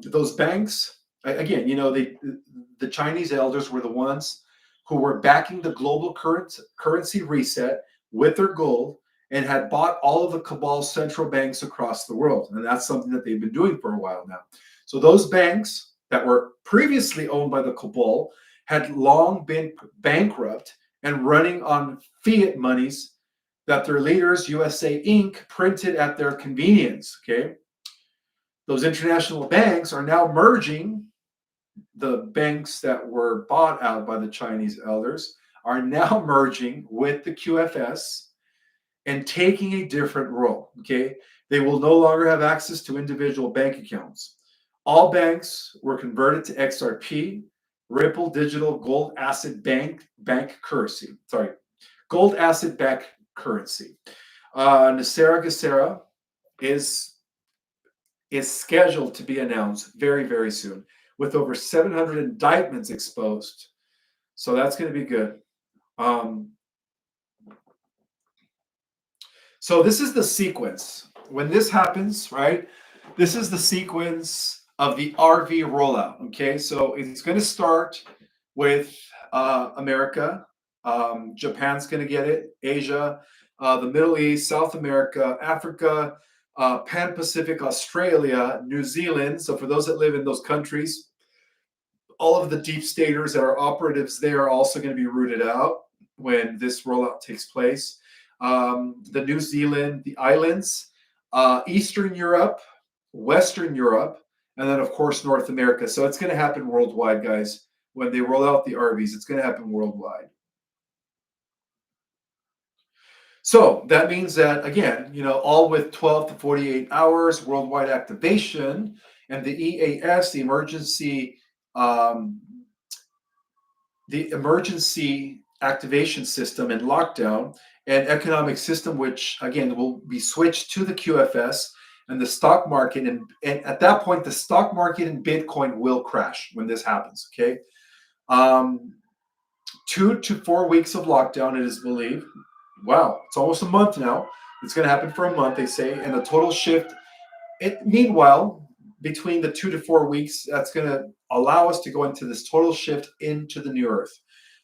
those banks, again, the Chinese elders were the ones who were backing the global currency reset with their gold and had bought all of the cabal central banks across the world. And that's something that they've been doing for a while now. So those banks that were previously owned by the cabal had long been bankrupt and running on fiat monies that their leaders, USA Inc., printed at their convenience, okay? Those international banks are now merging. The banks that were bought out by the Chinese elders are now merging with the QFS and taking a different role, okay? They will no longer have access to individual bank accounts. All banks were converted to XRP, Ripple Digital Gold Asset Bank currency. Sorry, gold asset backed currency. NESARA GESARA is scheduled to be announced very, very soon, with over 700 indictments exposed. So that's going to be good. So this is the sequence. When this happens, right, this is the sequence of the RV rollout, okay? So it's going to start with America. Japan's going to get it, Asia, the Middle East, South America, Africa, Pan-Pacific, Australia, New Zealand. So for those that live in those countries, all of the deep staters that are operatives there are also going to be rooted out when this rollout takes place. The New Zealand, the islands, Eastern Europe, Western Europe, and then of course North America. So it's going to happen worldwide, guys. When they roll out the RVs, it's going to happen worldwide. So that means that, again, all with 12 to 48 hours worldwide activation, and the EAS, um, the emergency activation system and lockdown and economic system, which again will be switched to the QFS and the stock market. And at that point, the stock market and Bitcoin will crash when this happens. Okay. Um, 2 to 4 weeks of lockdown, it is believed. Wow, it's almost a month now. It's going to happen for a month, they say, and the total shift. Meanwhile, between the 2 to 4 weeks, that's going to allow us to go into this total shift into the new Earth.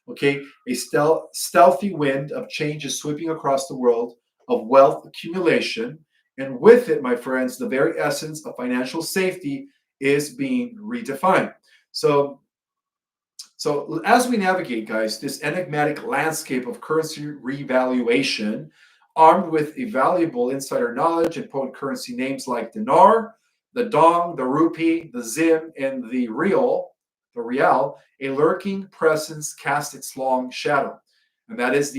Okay, a stealthy wind of change is sweeping across the world of wealth accumulation, and with it, my friends, the very essence of financial safety is being redefined. So as we navigate, guys, this enigmatic landscape of currency revaluation, armed with a valuable insider knowledge and potent currency names like dinar, the dong, the rupee, the zim, and the real, a lurking presence casts its long shadow. And that is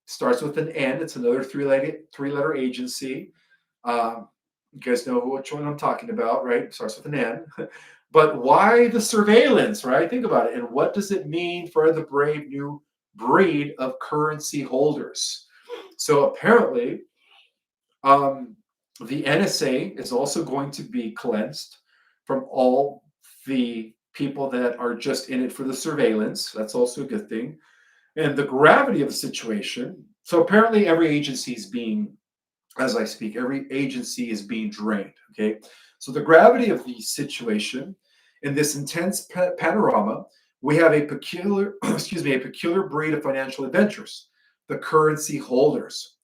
starts with an N. It's another three-letter agency. You guys know which one I'm talking about, right? Starts with an N. But why the surveillance, right? Think about it. And what does it mean for the brave new breed of currency holders? So apparently, the NSA is also going to be cleansed from all the people that are just in it for the surveillance. That's also a good thing. And the gravity of the situation. So apparently, every agency is being, as I speak, every agency is being drained. Okay. So the gravity of the situation in this intense panorama, we have a peculiar, a peculiar breed of financial adventurers, the currency holders.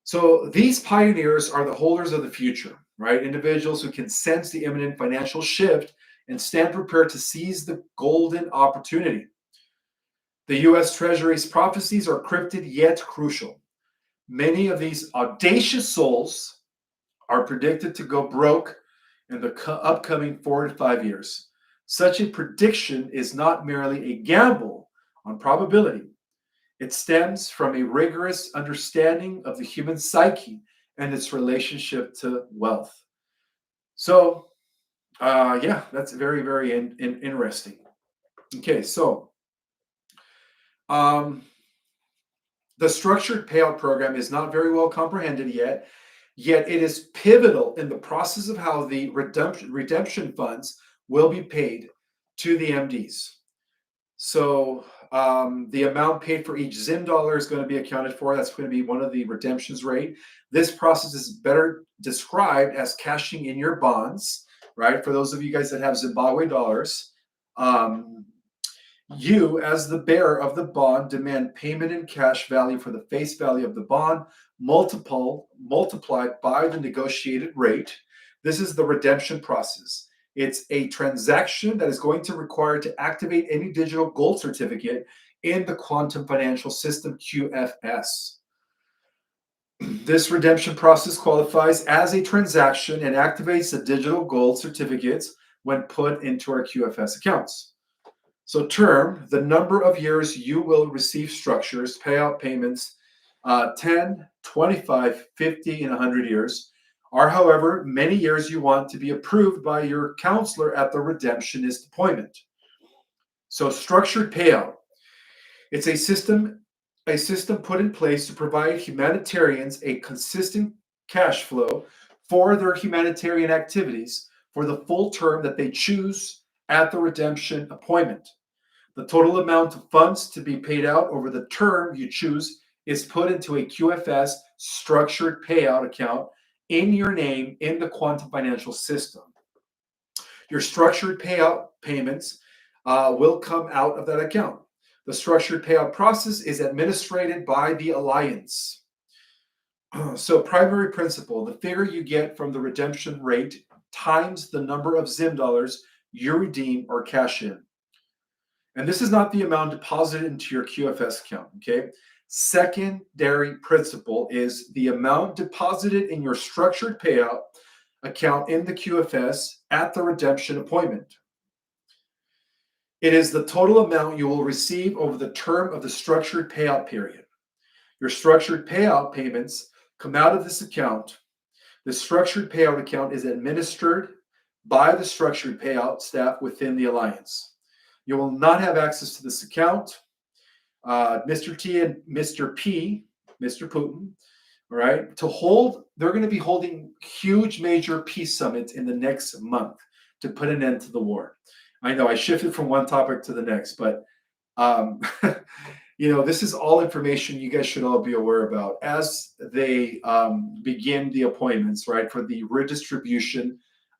So these pioneers are the holders of the future, right? Individuals who can sense the imminent financial shift and stand prepared to seize the golden opportunity. The U.S. Treasury's prophecies are cryptid yet crucial. Many of these audacious souls are predicted to go broke in the upcoming 4 to 5 years. Such a prediction is not merely a gamble on probability. It stems from a rigorous understanding of the human psyche and its relationship to wealth. So, yeah, that's very, very interesting. Okay, so the structured payout program is not very well comprehended yet it is pivotal in the process of how the redemption funds will be paid to the MDs. So the amount paid for each Zim dollar is going to be accounted for. That's going to be one of the redemptions rate. This process is better described as cashing in your bonds, right? For those of you guys that have Zimbabwe dollars, you, as the bearer of the bond, demand payment in cash value for the face value of the bond, multiplied by the negotiated rate. This is the redemption process. It's a transaction that is going to require to activate any digital gold certificate in the quantum financial system, QFS. This redemption process qualifies as a transaction and activates the digital gold certificates when put into our QFS accounts. So term, the number of years you will receive structures, payout payments, 10, 25, 50, and 100 years, are however many years you want to be approved by your counselor at the redemptionist appointment. So structured payout. It's a system put in place to provide humanitarians a consistent cash flow for their humanitarian activities for the full term that they choose at the redemption appointment. The total amount of funds to be paid out over the term you choose is put into a QFS structured payout account in your name in the quantum financial system. Your structured payout payments will come out of that account. The structured payout process is administered by the Alliance. So primary principle, the figure you get from the redemption rate times the number of Zim dollars you redeem or cash in. And this is not the amount deposited into your QFS account, okay? Secondary principle is the amount deposited in your structured payout account in the QFS at the redemption appointment. It is the total amount you will receive over the term of the structured payout period. Your structured payout payments come out of this account. The structured payout account is administered by the structured payout staff within the alliance. You will not have access to this account. Mr. T and Mr. P, Mr. Putin, all right, they're going to be holding huge major peace summits in the next month to put an end to the war. I know I shifted from one topic to the next, but this is all information you guys should all be aware about as they begin the appointments, right, for the redistribution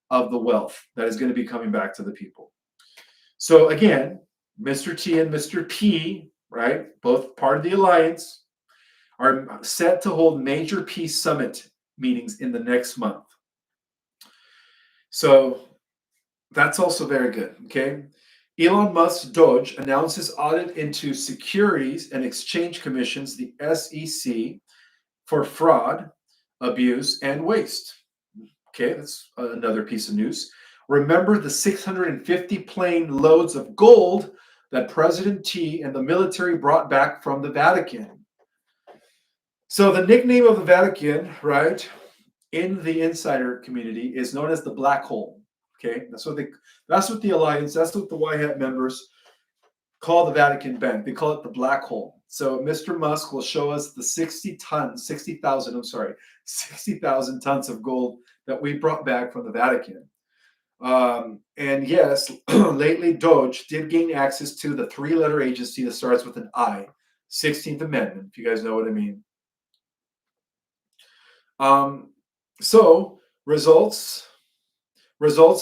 of the wealth that is going to be coming back to the people. So again, Mr. T and Mr. P, right, both part of the alliance, are set to hold major peace summit meetings in the next month. So that's also very good, okay? Elon Musk's DOGE announces audit into Securities and Exchange Commissions, the SEC, for fraud, abuse, and waste. Okay, that's another piece of news. Remember the 650 plane loads of gold that President T and the military brought back from the Vatican. So the nickname of the Vatican, right, in the insider community is known as the black hole. Okay, that's what the alliance, that's what the White Hat members call the Vatican Bank. They call it the black hole. So Mr. Musk will show us the 60,000 tons of gold that we brought back from the Vatican. And yes, lately DOGE did gain access to the three-letter agency that starts with an I, 16th Amendment, if you guys know what I mean. So results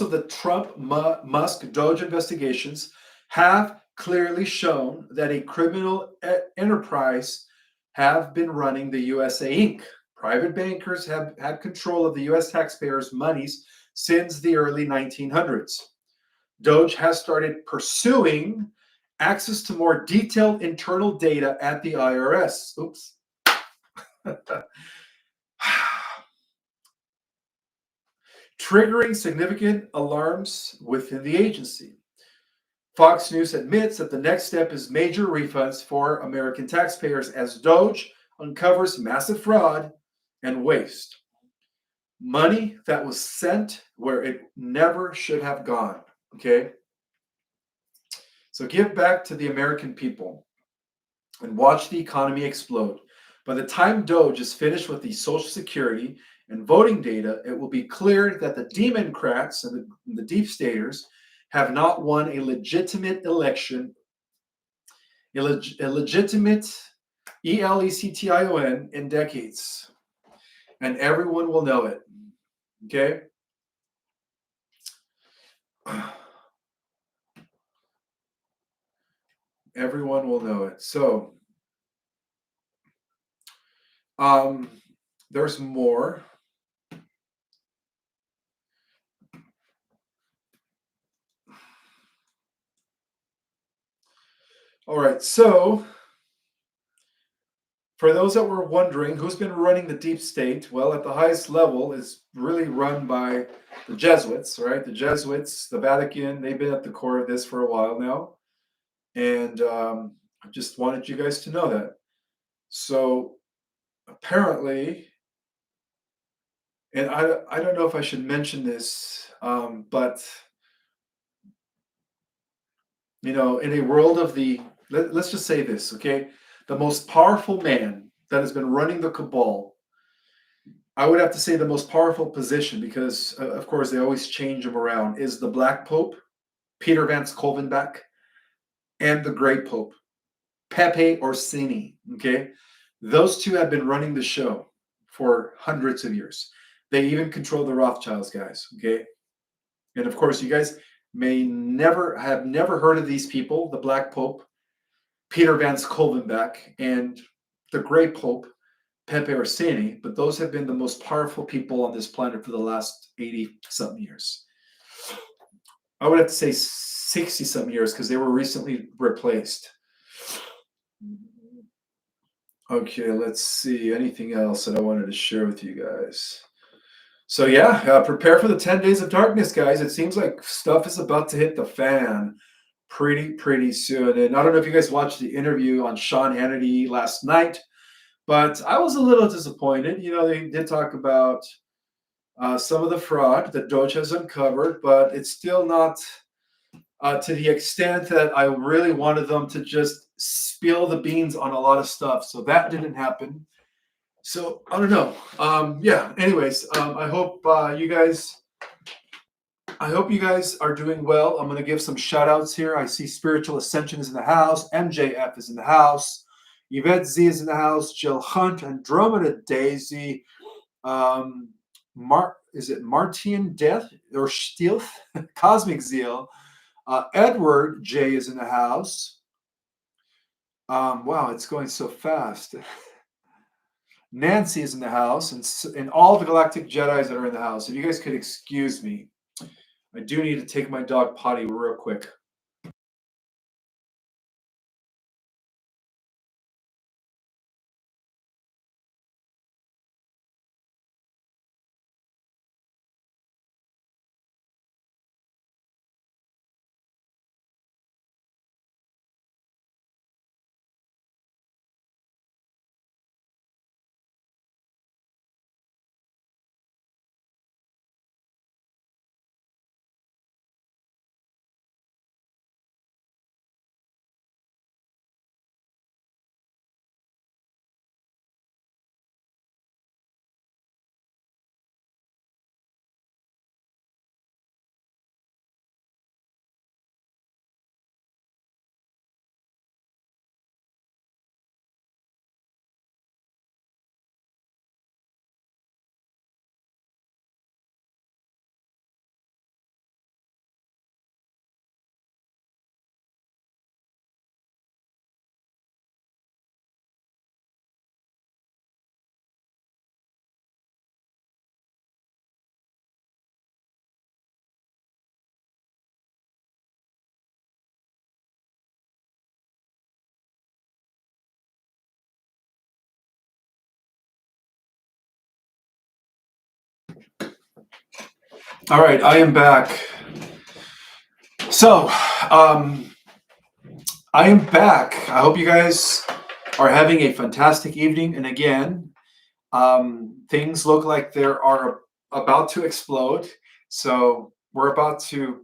of the Trump-Musk DOGE investigations have clearly shown that a criminal enterprise have been running the USA Inc. Private bankers have had control of the U.S. taxpayers' monies since the early 1900s. DOGE has started pursuing access to more detailed internal data at the IRS. Oops. Triggering significant alarms within the agency. Fox News admits that the next step is major refunds for American taxpayers as DOGE uncovers massive fraud and waste. Money that was sent where it never should have gone. Okay? So give back to the American people and watch the economy explode. By the time DOGE is finished with the Social Security and voting data, it will be clear that the Democrats and the deep staters have not won a legitimate election, a legitimate ELECTION in decades. And everyone will know it. Okay? Everyone will know it. So, there's more. All right, so for those that were wondering who's been running the deep state, well, at the highest level is really run by the Jesuits, right? The Jesuits, the Vatican, they've been at the core of this for a while now. And I just wanted you guys to know that. So apparently, and I don't know if I should mention this, but in a world of let's just say this, okay? The most powerful man that has been running the cabal, I would have to say the most powerful position, because of course they always change them around, is the Black Pope, Peter Vance Kolvenbach, and the Great Pope, Pepe Orsini, okay? Those two have been running the show for hundreds of years. They even control the Rothschilds, guys, okay? And of course, you guys may never heard of these people, the Black Pope, Peter Vance Kolvenbach, and the Great Pope, Pepe Orsini, but those have been the most powerful people on this planet for the last 80-something years. I would have to say 60-something years because they were recently replaced. Okay, let's see. Anything else that I wanted to share with you guys? So yeah, prepare for the 10 days of darkness, guys. It seems like stuff is about to hit the fan pretty soon. And I don't know if you guys watched the interview on Sean Hannity last night, but I was a little disappointed. They did talk about some of the fraud that DOGE has uncovered, but it's still not to the extent that I really wanted them to just spill the beans on a lot of stuff. So that didn't happen. So I don't know. Yeah. Anyways, I hope you guys are doing well. I'm going to give some shout outs here. I see Spiritual Ascension is in the house. MJF is in the house. Yvette Z is in the house. Jill Hunt, Andromeda Daisy. Um, is it Martian Death or Stealth? Cosmic Zeal. Edward J is in the house. Wow, it's going so fast. Nancy is in the house, and all the Galactic Jedis that are in the house. If you guys could excuse me, I do need to take my dog potty real quick. All right, I am back. So, I am back. I hope you guys are having a fantastic evening. And again, things look like they are about to explode. So, we're about to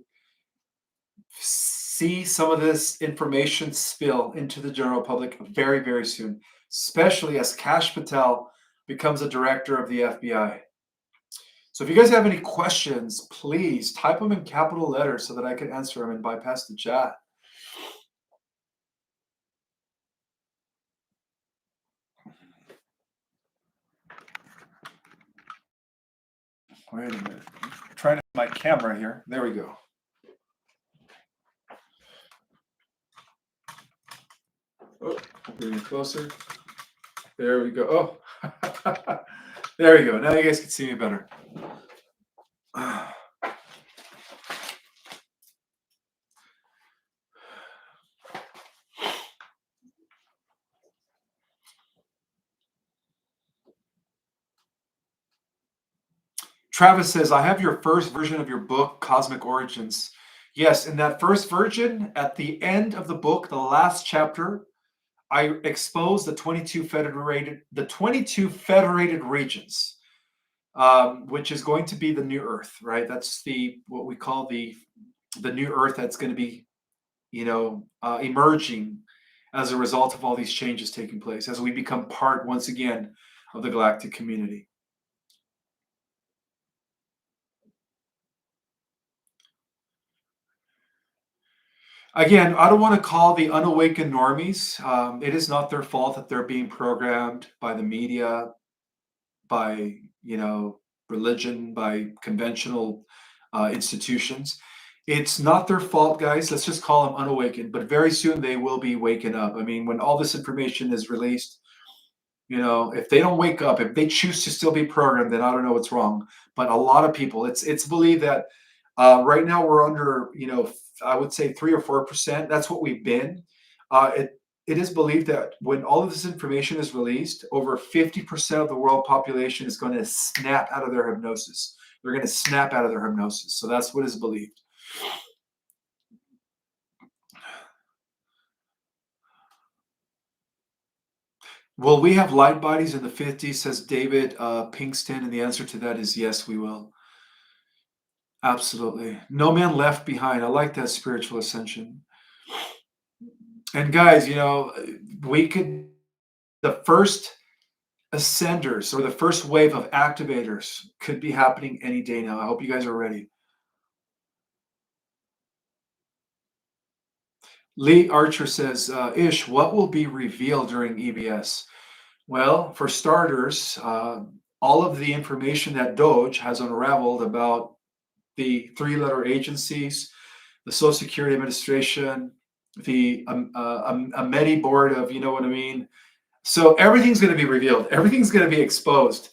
see some of this information spill into the general public very soon, especially as Kash Patel becomes a director of the FBI. So if you guys have any questions, please type them in capital letters so that I can answer them and bypass the chat. Wait a minute. I'm trying to my camera here. There we go. Oh, bring it closer. There we go. Oh, there we go. Now you guys can see me better. Travis says, I have your first version of your book, Cosmic Origins. Yes, in that first version, at the end of the book, the last chapter, I expose the 22 federated regions, which is going to be the new Earth, right? That's what we call the new Earth that's going to be, emerging as a result of all these changes taking place as we become part once again of the galactic community. Again, I don't want to call the unawakened normies. It is not their fault that they're being programmed by the media, by religion, by conventional institutions. It's not their fault, guys. Let's just call them unawakened. But very soon they will be waking up. I mean, when all this information is released, if they don't wake up, if they choose to still be programmed, then I don't know what's wrong. But a lot of people, it's believed that right now we're under, I would say 3 or 4%. That's what we've been. it is believed that when all of this information is released, over 50% of the world population is going to snap out of their hypnosis. They're going to snap out of their hypnosis. So that's what is believed. Will we have light bodies in the 50s, says David Pinkston? And the answer to that is yes, we will. Absolutely. No man left behind. I like that spiritual ascension. And guys, we could, the first ascenders or the first wave of activators could be happening any day now. I hope you guys are ready. Lee Archer says, Ish, what will be revealed during EBS? Well, for starters, all of the information that DOGE has unraveled about the three-letter agencies, the Social Security Administration, the Ameti board of, you know what I mean? So everything's going to be revealed. Everything's going to be exposed.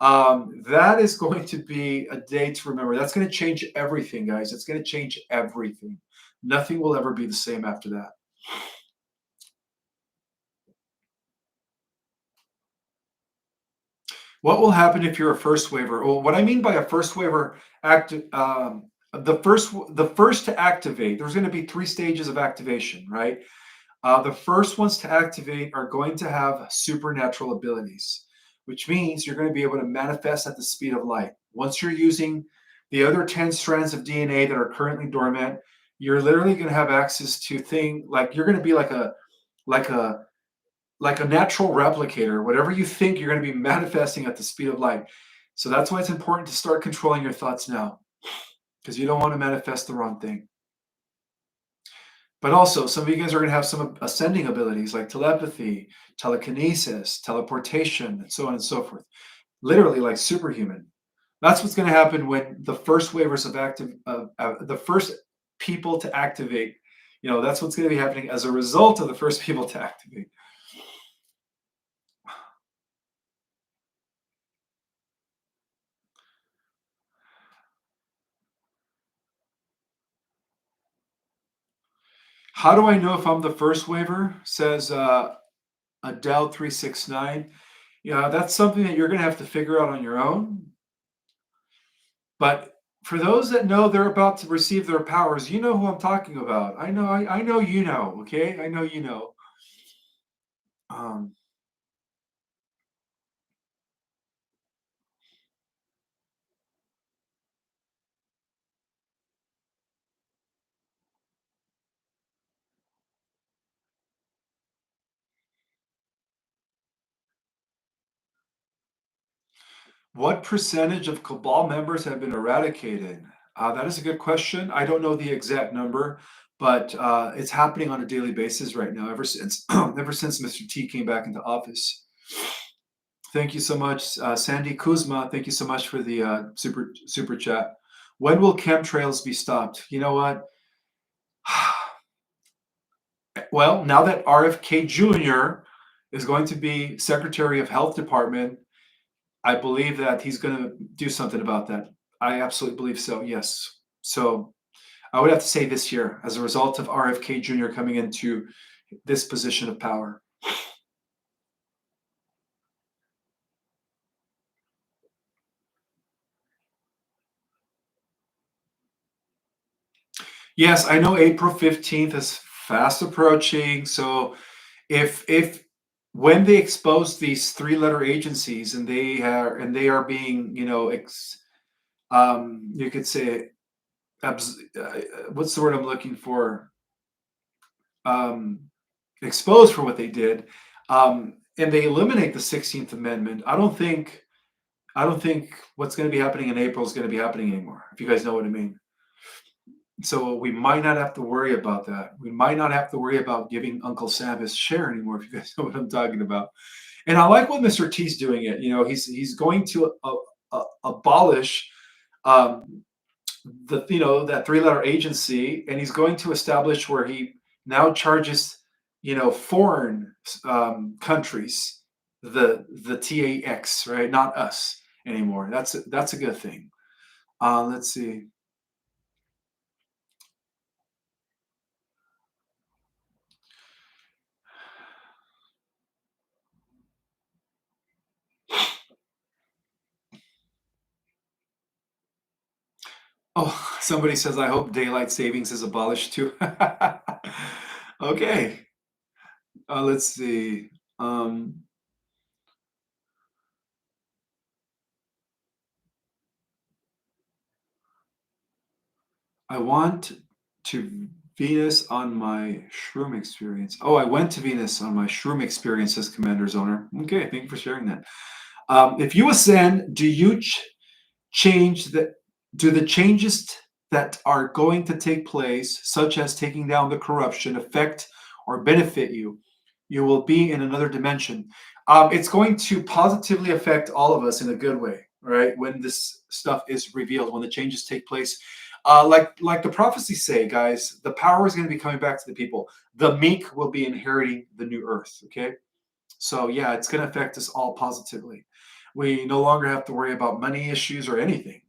That is going to be a day to remember. That's going to change everything, guys. It's going to change everything. Nothing will ever be the same after that. What will happen if you're a first waiver? Well, what I mean by a first waiver the first to activate, there's going to be three stages of activation, right? The first ones to activate are going to have supernatural abilities, which means you're going to be able to manifest at the speed of light. Once you're using the other 10 strands of DNA that are currently dormant, you're literally going to have access to things like you're going to be like a like a natural replicator. Whatever you think, you're going to be manifesting at the speed of light. So that's why it's important to start controlling your thoughts now, because you don't want to manifest the wrong thing. But also, some of you guys are going to have some ascending abilities like telepathy, telekinesis, teleportation, and so on and so forth. Literally, like superhuman. That's what's going to happen when the first waivers of the first people to activate. That's what's going to be happening as a result of the first people to activate. How do I know if I'm the first waiver? Says Adele369. Yeah, that's something that you're going to have to figure out on your own. But for those that know they're about to receive their powers, you know who I'm talking about. I know, I know you know, okay? I know you know. Um, what percentage of cabal members have been eradicated? That is a good question. I don't know the exact number, but it's happening on a daily basis right now, ever since ever since Mr. T came back into office. Thank you so much, Sandy Kuzma. Thank you so much for the super chat. When will chemtrails be stopped? You know what? Well, now that RFK Jr. is going to be Secretary of Health Department, I believe that he's going to do something about that. I absolutely believe so. Yes. So I would have to say this year, as a result of RFK Jr. coming into this position of power. Yes, I know April 15th is fast approaching. So if when they expose these three-letter agencies and they are being, you could say, what's the word I'm looking for? Um, exposed for what they did, and they eliminate the 16th Amendment. I don't think what's going to be happening in April is going to be happening anymore. If you guys know what I mean. So we might not have to worry about that. We might not have to worry about giving Uncle Sam his share anymore, if you guys know what I'm talking about. And I like what Mr. T's doing it. He's going to abolish um, that three-letter agency, and he's going to establish where he now charges foreign countries the tax, right? Not us anymore. That's a good thing. Let's see. Oh, somebody says, I hope daylight savings is abolished too. Okay, let's see. Um, I want to Venus on my shroom experience. Oh, I went to Venus on my shroom experience as Commander's owner. Okay, thank you for sharing that. If you ascend, do you change the do the changes that are going to take place, such as taking down the corruption, affect or benefit you? You will be in another dimension. It's going to positively affect all of us in a good way, right? When this stuff is revealed, when the changes take place, like the prophecies say, guys, the power is going to be coming back to the people. The meek will be inheriting the new earth. Okay, so yeah, it's going to affect us all positively. We no longer have to worry about money issues or anything.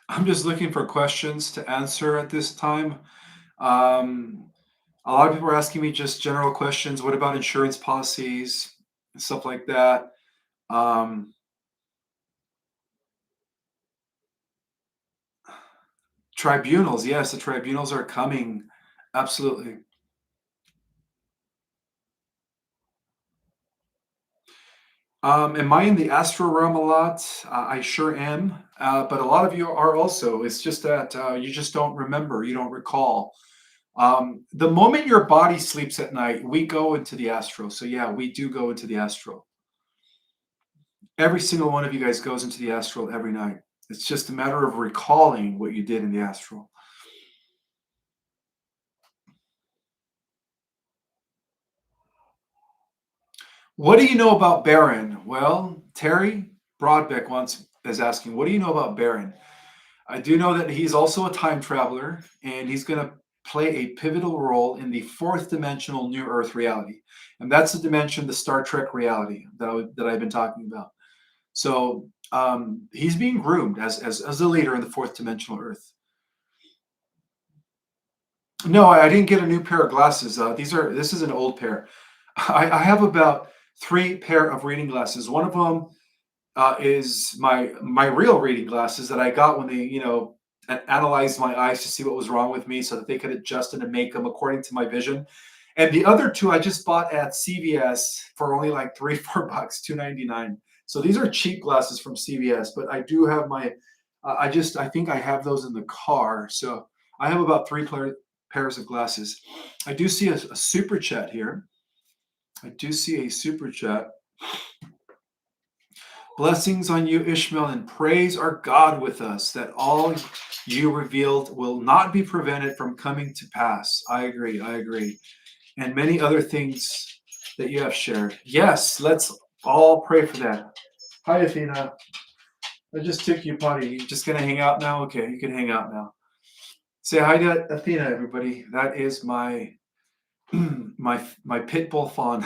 I'm just looking for questions to answer at this time. Um, a lot of people are asking me just general questions. What about insurance policies and stuff like that? Um, Tribunals, yes, the tribunals are coming. Absolutely. Am I in the astral realm a lot? I sure am. But a lot of you are also. It's just that you just don't remember, you don't recall. The moment your body sleeps at night, we go into the astral. So yeah, we do go into the astral. Every single one of you guys goes into the astral every night. It's just a matter of recalling what you did in the astral. What do you know about Baron? Well, Terry Broadbeck once is asking, what do you know about Baron? I do know that he's also a time traveler, and he's going to play a pivotal role in the fourth dimensional New Earth reality, and that's the dimension, the Star Trek reality that I've been talking about. So he's being groomed as a leader in the fourth dimensional Earth. No, I didn't get a new pair of glasses. This is an old pair. I have about three pair of reading glasses. One of them is my real reading glasses that I got when they analyzed my eyes to see what was wrong with me, so that they could adjust and make them according to my vision. And the other two I just bought at CVS for only like 3 4 bucks, 2.99. So these are cheap glasses from CVS, but I do have my. I think I have those in the car, so I have about pairs of glasses. I do see a super chat here. I do see a super chat. Blessings on you, Ishmael, and praise our God with us, that all you revealed will not be prevented from coming to pass. I agree. I agree. And many other things that you have shared. Yes, let's all pray for that. Hi, Athena. I just took you potty. You just gonna hang out now? Okay, you can hang out now. Say hi to Athena, everybody. That is my my pit bull fawn.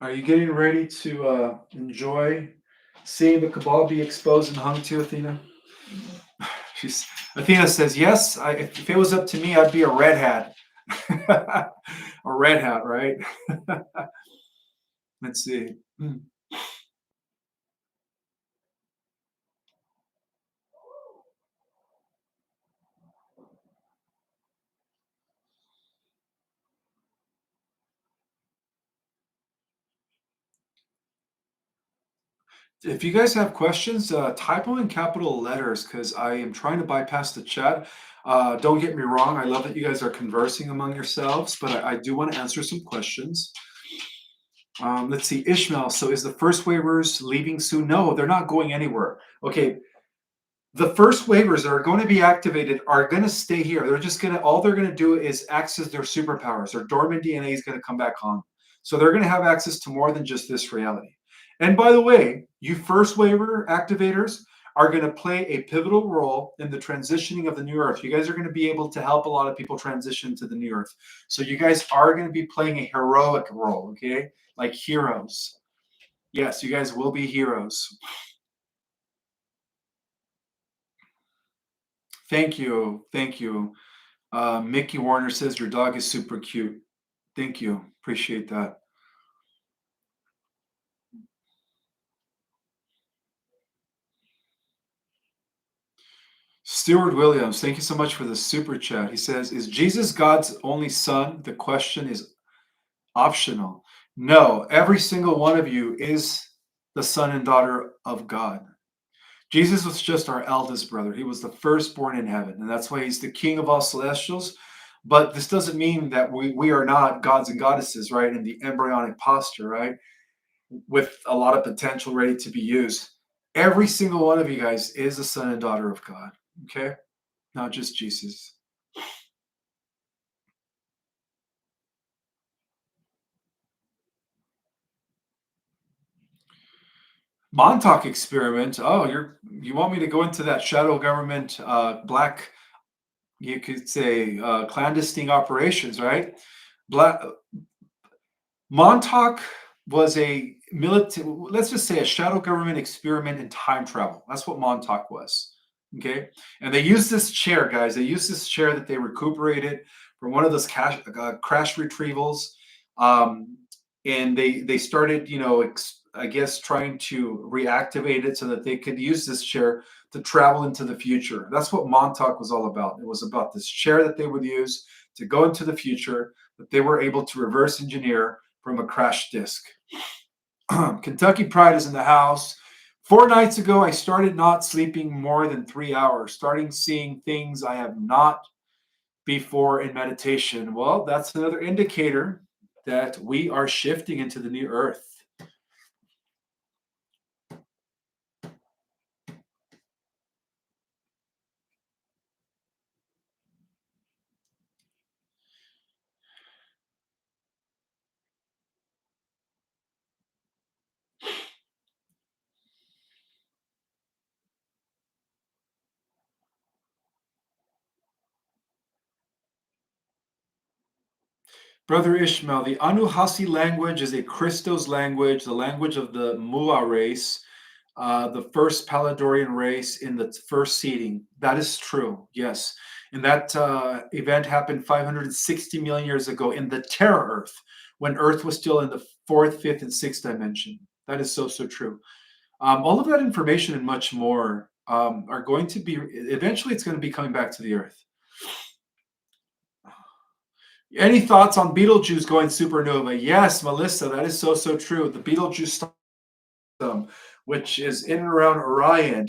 Are you getting ready to enjoy seeing the cabal be exposed and hung to, Athena? She's Athena says, "Yes. If it was up to me, I'd be a red hat, a red hat, right?" Let's see. If you guys have questions, type them in capital letters because I am trying to bypass the chat. Don't get me wrong. I love that you guys are conversing among yourselves, but I do want to answer some questions. Let's see, Ishmael. So is the first waivers leaving soon? No, they're not going anywhere. Okay, the first waivers that are going to be activated are going to stay here. They're just going to, all they're going to do is access their superpowers. Their dormant DNA is going to come back on. So they're going to have access to more than just this reality. And by the way, you first waiver activators are going to play a pivotal role in the transitioning of the new earth. You guys are going to be able to help a lot of people transition to the new earth. So you guys are going to be playing a heroic role, okay? Like heroes. Yes, you guys will be heroes. Thank you. Thank you. Mickey Warner says your dog is super cute. Thank you. Appreciate that. Stuart Williams, thank you so much for the super chat. He says, is Jesus God's only son? The question is optional. No, every single one of you is the son and daughter of God. Jesus was just our eldest brother. He was the firstborn in heaven, and that's why he's the king of all celestials. But this doesn't mean that we are not gods and goddesses, right? In the embryonic posture, right? With a lot of potential ready to be used. Every single one of you guys is a son and daughter of God, okay? Not just Jesus. Montauk experiment. Oh, you want me to go into that shadow government, black, you could say, clandestine operations, right? Black Montauk was a military, let's just say a shadow government experiment in time travel. That's what Montauk was. Okay. And they used this chair, guys. They used this chair that they recuperated from one of those crash retrievals. Um, and they started, I guess, trying to reactivate it so that they could use this chair to travel into the future. That's what Montauk was all about. It was about this chair that they would use to go into the future, that they were able to reverse engineer from a crash disk. Kentucky Pride is in the house. 4 nights ago, I started not sleeping more than 3 hours, starting seeing things I have not before in meditation. Well, that's another indicator that we are shifting into the new earth. Brother Ishmael, the Anuhasi language is a Christos language, the language of the Mua race, the first Paladorian race in the first seeding. That is true, yes. And that event happened 560 million years ago in the Terra Earth, when Earth was still in the fourth, fifth, and sixth dimension. That is so, so true. All of that information and much more are going to be, eventually, it's going to be coming back to the Earth. Any thoughts on Betelgeuse going supernova? Yes, Melissa, that is so, so true. The Betelgeuse system, which is in and around Orion,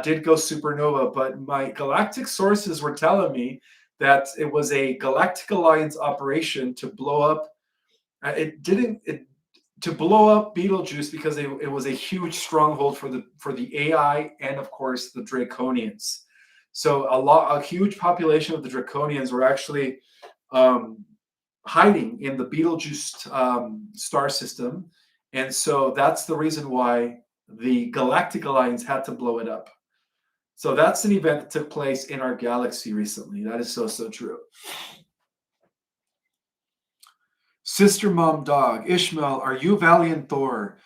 did go supernova, but my galactic sources were telling me that it was a Galactic Alliance operation to blow up. It didn't it, to blow up Betelgeuse because it was a huge stronghold for the AI and of course the Draconians. So a huge population of the Draconians were actually um, hiding in the Betelgeuse star system, and so that's the reason why the Galactic Alliance had to blow it up. So that's an event that took place in our galaxy recently. That is so, so true. Sister Mom Dog, Ishmael, are you Valiant Thor?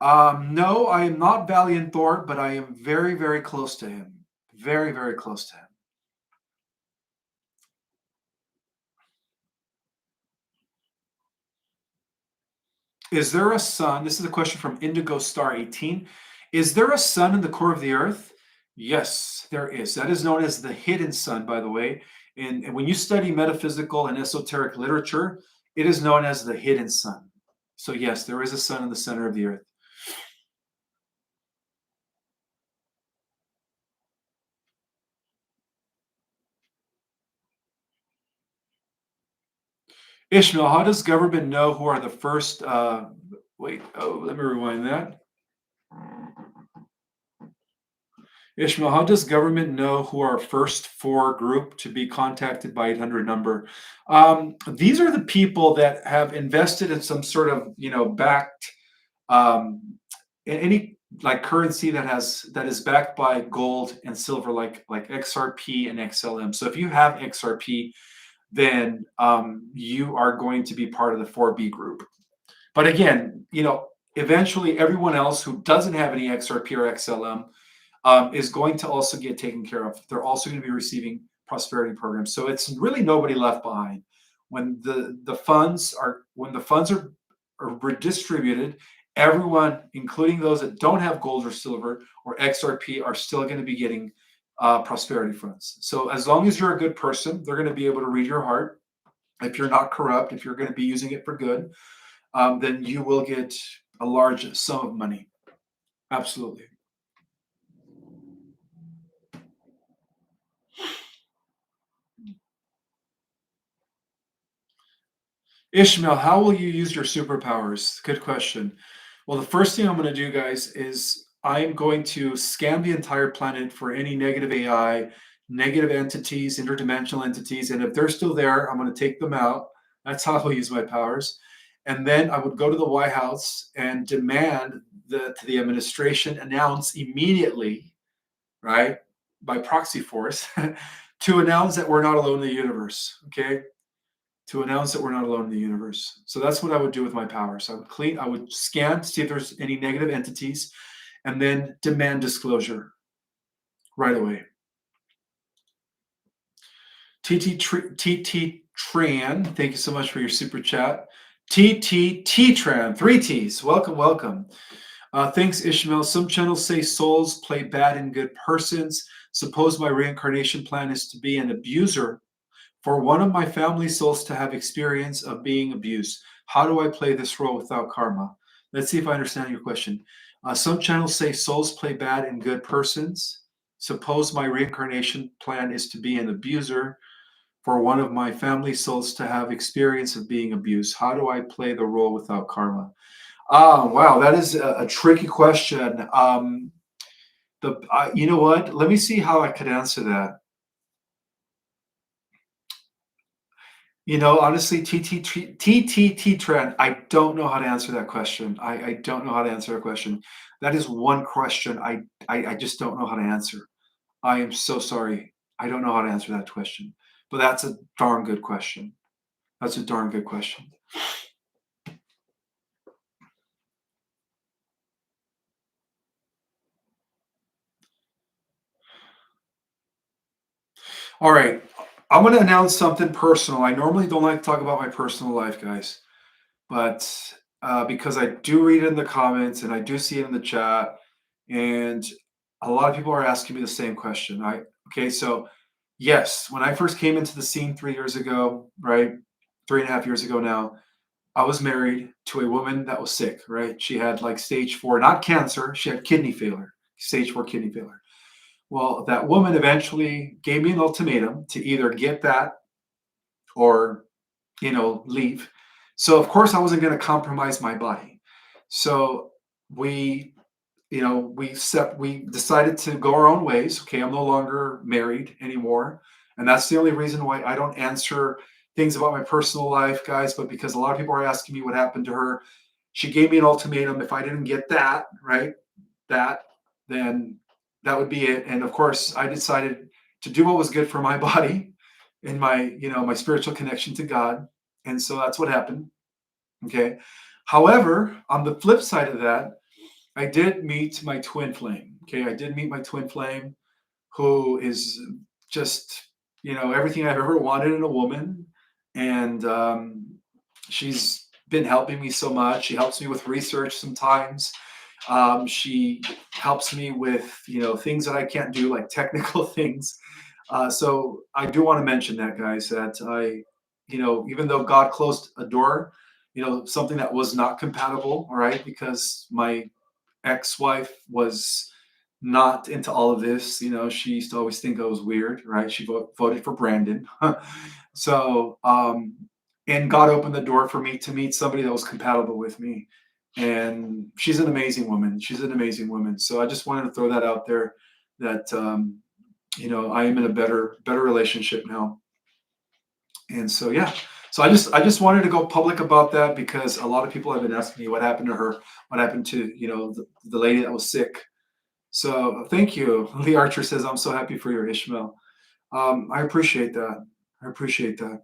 No, I am not Valiant Thor, but I am very, very close to him. Very, very close to him. Is there a sun? This is a question from Indigo Star 18. Is there a sun in the core of the earth? Yes, there is. That is known as the hidden sun, by the way. And when you study metaphysical and esoteric literature, it is known as the hidden sun. So, yes, there is a sun in the center of the earth. Ishmael, how does government know who are the first Wait, oh, let me rewind that. Ishmael, how does government know who our first four group to be contacted by 800 number? These are the people that have invested in some sort of, backed um, any like currency that is backed by gold and silver, like XRP and XLM. So if you have XRP, then you are going to be part of the 4B group. But again, eventually everyone else who doesn't have any XRP or XLM is going to also get taken care of. They're also going to be receiving prosperity programs. So it's really nobody left behind. When the funds are redistributed, everyone, including those that don't have gold or silver or XRP, are still going to be getting prosperity funds. So as long as you're a good person, they're going to be able to read your heart. If you're not corrupt, if you're going to be using it for good, then you will get a large sum of money. Absolutely. Ishmael, how will you use your superpowers? Good question. Well, the first thing I'm going to do, guys, is I'm going to scan the entire planet for any negative AI, negative entities, interdimensional entities. And if they're still there, I'm going to take them out. That's how I'll use my powers. And then I would go to the White House and demand that the administration announce immediately, right, by proxy force, to announce that we're not alone in the universe. Okay, to announce that we're not alone in the universe. So that's what I would do with my powers. I would scan to see if there's any negative entities, and then demand disclosure right away. TT Tran, thank you so much for your super chat. TT Tran, three T's. Welcome, welcome. Thanks, Ishmael. Some channels say souls play bad and good persons. Suppose my reincarnation plan is to be an abuser for one of my family souls to have experience of being abused. How do I play this role without karma? Let's see if I understand your question. Some channels say souls play bad and good persons. Suppose my reincarnation plan is to be an abuser for one of my family souls to have experience of being abused. How do I play the role without karma? Wow, that is a tricky question. You know what? Let me see how I could answer that. Honestly, TTT trend, I don't know how to answer that question. I don't know how to answer that question. That is one question I just don't know how to answer. I am so sorry. I don't know how to answer that question. But that's a darn good question. That's a darn good question. All right. I'm going to announce something personal. I normally don't like to talk about my personal life, guys, but because I do read it in the comments and I do see it in the chat, and a lot of people are asking me the same question. Okay, so yes, when I first came into the scene 3 years ago, right, 3.5 years ago now, I was married to a woman that was sick, right? She had like stage 4, not cancer, she had kidney failure, stage 4 kidney failure. Well, that woman eventually gave me an ultimatum to either get that or, leave. So of course I wasn't going to compromise my body. So we we decided to go our own ways. Okay, I'm no longer married anymore, and that's the only reason why I don't answer things about my personal life, guys. But because a lot of people are asking me what happened to her, she gave me an ultimatum. If I didn't get that right, that then that would be it. And of course, I decided to do what was good for my body and my spiritual connection to God, and so that's what happened. Okay. However, on the flip side of that, I did meet my twin flame. Okay, I did meet my twin flame, who is just everything I've ever wanted in a woman, and she's been helping me so much. She helps me with research sometimes. She helps me with things that I can't do, like technical things. So I do want to mention that, guys, that even though God closed a door, something that was not compatible, all right, because my ex-wife was not into all of this. She used to always think I was weird, right? She voted for Brandon. So, and God opened the door for me to meet somebody that was compatible with me. and she's an amazing woman. She's an amazing woman. So I just wanted to throw that out there that I am in a better relationship now. And so yeah. So I just wanted to go public about that because a lot of people have been asking me what happened to her, what happened to, the lady that was sick. So thank you. Lee Archer says, I'm so happy for your Ishmael. I appreciate that. I appreciate that.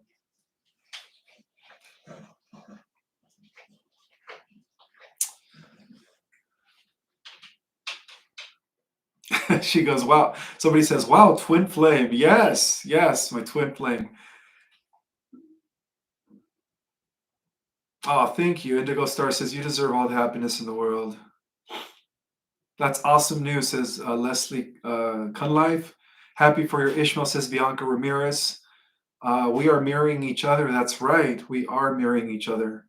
She goes, wow. Somebody says, wow, twin flame. Yes, yes, my twin flame. Oh, thank you. Indigo Star says, you deserve all the happiness in the world. That's awesome news, says Leslie Cunlife. Happy for your Ishmael, says Bianca Ramirez. We are mirroring each other. That's right. We are mirroring each other.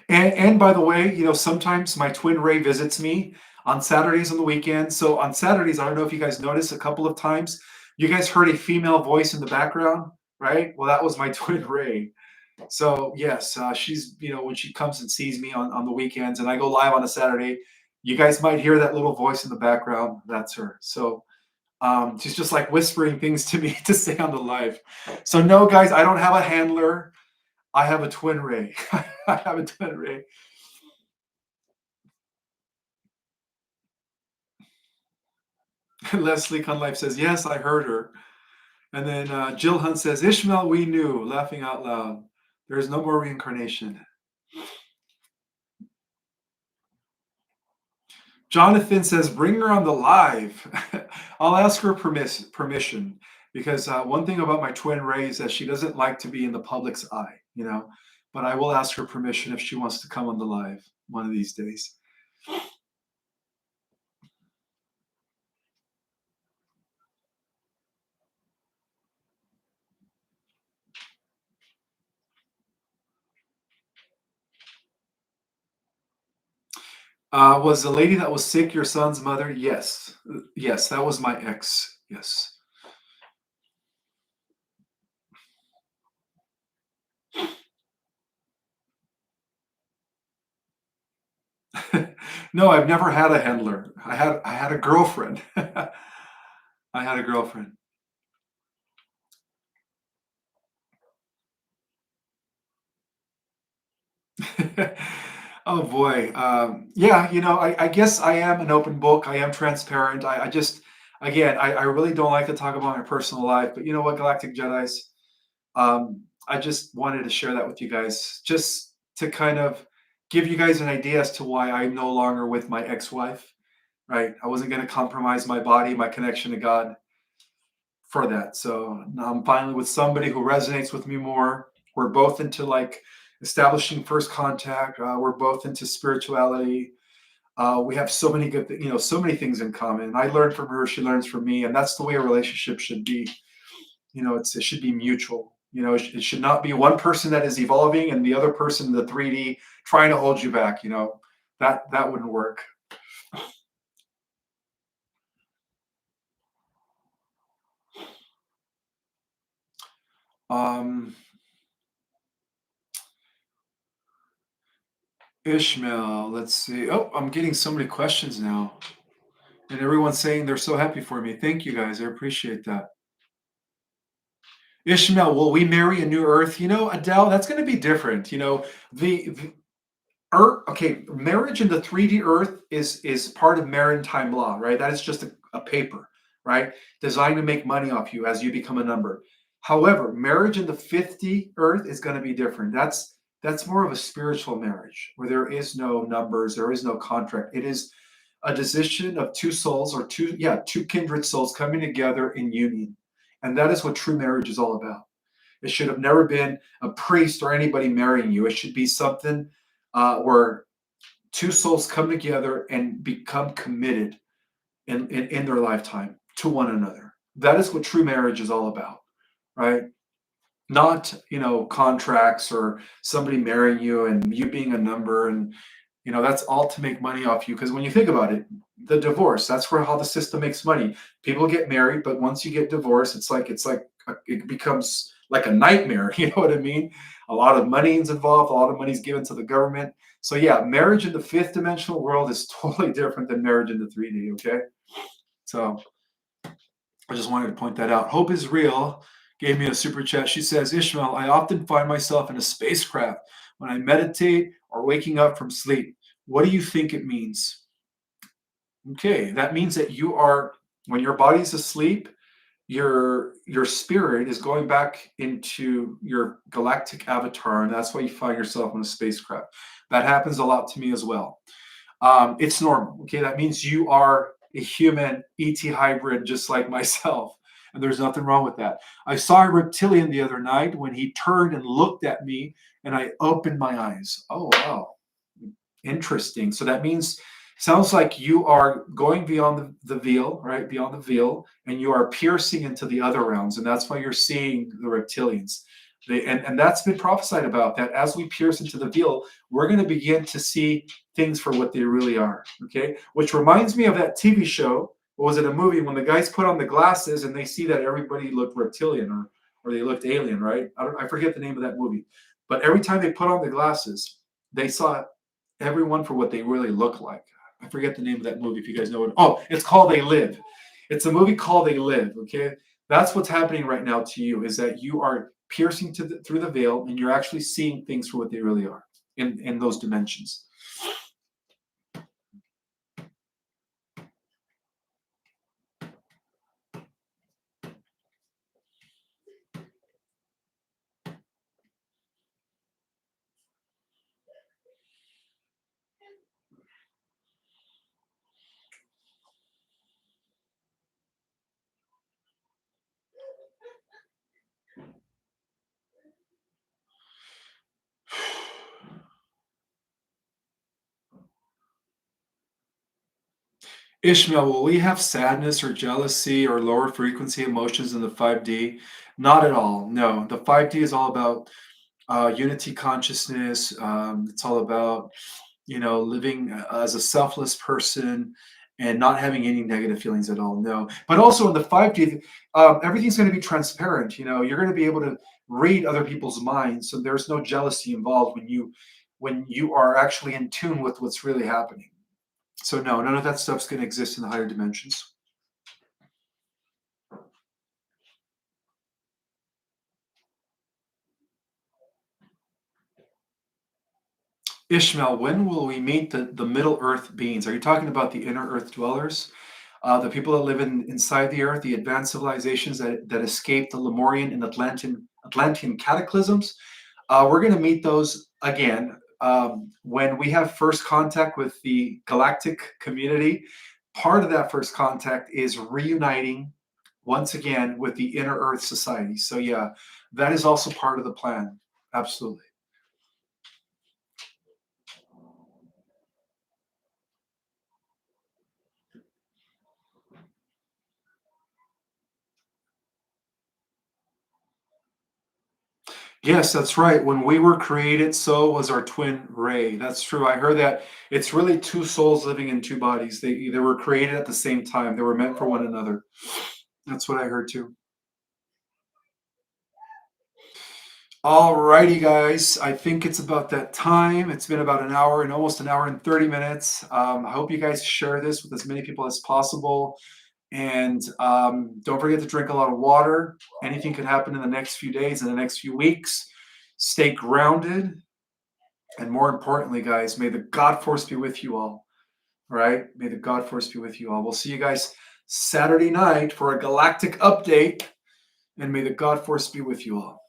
And by the way, sometimes my twin Ray visits me on Saturdays on the weekend. So on Saturdays, I don't know if you guys noticed a couple of times, you guys heard a female voice in the background, right? Well, that was my twin Ray. So yes, she's when she comes and sees me on the weekends, and I go live on a Saturday, you guys might hear that little voice in the background. That's her. So she's just like whispering things to me to say on the live. So no, guys, I don't have a handler. I have a twin Ray. I have a twin Ray. Leslie Conlife says, yes, I heard her. And then Jill Hunt says, Ishmael, we knew, laughing out loud. There's no more reincarnation. Jonathan says, bring her on the live. I'll ask her permission because one thing about my twin Ray is that she doesn't like to be in the public's eye, but I will ask her permission if she wants to come on the live one of these days. Was the lady that was sick your son's mother? Yes. Yes, that was my ex. Yes. No, I've never had a handler. I had a girlfriend. I had a girlfriend. Oh boy. Yeah, I guess I am an open book. I am transparent. I just, again, I really don't like to talk about my personal life, but you know what, Galactic Jedis? I just wanted to share that with you guys, just to kind of give you guys an idea as to why I'm no longer with my ex-wife, right? I wasn't going to compromise my body, my connection to God for that. So now I'm finally with somebody who resonates with me more. We're both into like establishing first contact. We're both into spirituality. We have so many good, so many things in common. I learn from her, she learns from me, and that's the way a relationship should be. It should be mutual. It should not be one person that is evolving and the other person, the 3D, trying to hold you back. That wouldn't work. Um, Ishmael, let's see. Oh, I'm getting so many questions now. And everyone's saying they're so happy for me. Thank you guys. I appreciate that. Ishmael, will we marry a new earth? Adele, that's going to be different. The earth, okay, marriage in the 3D earth is part of maritime law, right? That is just a paper, right? Designed to make money off you as you become a number. However, marriage in the 50 earth is going to be different. That's more of a spiritual marriage where there is no numbers, there is no contract. It is a decision of two souls or two kindred souls coming together in union. And that is what true marriage is all about. It should have never been a priest or anybody marrying you. It should be something where two souls come together and become committed in their lifetime to one another. That is what true marriage is all about, right? Not, contracts or somebody marrying you and you being a number and that's all to make money off you. Because when you think about it, the divorce, that's where how the system makes money. People get married, but once you get divorced, it's like it becomes like a nightmare. You know what I mean? A lot of money is involved. A lot of money is given to the government. So yeah, marriage in the fifth dimensional world is totally different than marriage in the 3D. Okay, so I just wanted to point that out. Hope is real. Gave me a super chat. She says, Ishmael, I often find myself in a spacecraft when I meditate or waking up from sleep. What do you think it means? Okay, that means that you are, when your body's asleep, your spirit is going back into your galactic avatar, and that's why you find yourself in a spacecraft. That happens a lot to me as well. It's normal. Okay, that means you are a human ET hybrid just like myself, and there's nothing wrong with that. I saw a reptilian the other night when he turned and looked at me, and I opened my eyes. Oh wow, interesting. So that means sounds like you are going beyond the veil, right? Beyond the veil, and you are piercing into the other realms, and that's why you're seeing the reptilians. And that's been prophesied about that as we pierce into the veil, we're going to begin to see things for what they really are. Okay, which reminds me of that TV show. Or was it a movie when the guys put on the glasses and they see that everybody looked reptilian or they looked alien, right? I forget the name of that movie, but every time they put on the glasses, they saw everyone for what they really look like. I forget the name of that movie if you guys know it. Oh, it's called They Live. It's a movie called They Live. Okay, that's what's happening right now to you, is that you are piercing through the veil and you're actually seeing things for what they really are in those dimensions. Ishmael, will we have sadness or jealousy or lower frequency emotions in the 5D? Not at all. No, the 5D is all about unity consciousness. It's all about, living as a selfless person and not having any negative feelings at all. No, but also in the 5D, everything's going to be transparent. You're going to be able to read other people's minds, so there's no jealousy involved when you are actually in tune with what's really happening. So no, none of that stuff's going to exist in the higher dimensions. Ishmael, when will we meet the Middle Earth beings? Are you talking about the inner Earth dwellers? The people that live inside the Earth, the advanced civilizations that escaped the Lemurian and Atlantean cataclysms? We're going to meet those again when we have first contact with the galactic community. Part of that first contact is reuniting once again with the inner Earth society. So, yeah, that is also part of the plan. Absolutely. Yes, that's right. When we were created, so was our twin ray. That's true. I heard that it's really two souls living in two bodies. They were created at the same time. They were meant for one another. That's what I heard too. All righty, guys. I think it's about that time. It's been about an hour and almost an hour and 30 minutes. I hope you guys share this with as many people as possible. And don't forget to drink a lot of water. Anything could happen in the next few days, in the next few weeks. Stay grounded. And more importantly, guys, may the God force be with you all. All right? May the God force be with you all. We'll see you guys Saturday night for a galactic update. And may the God force be with you all.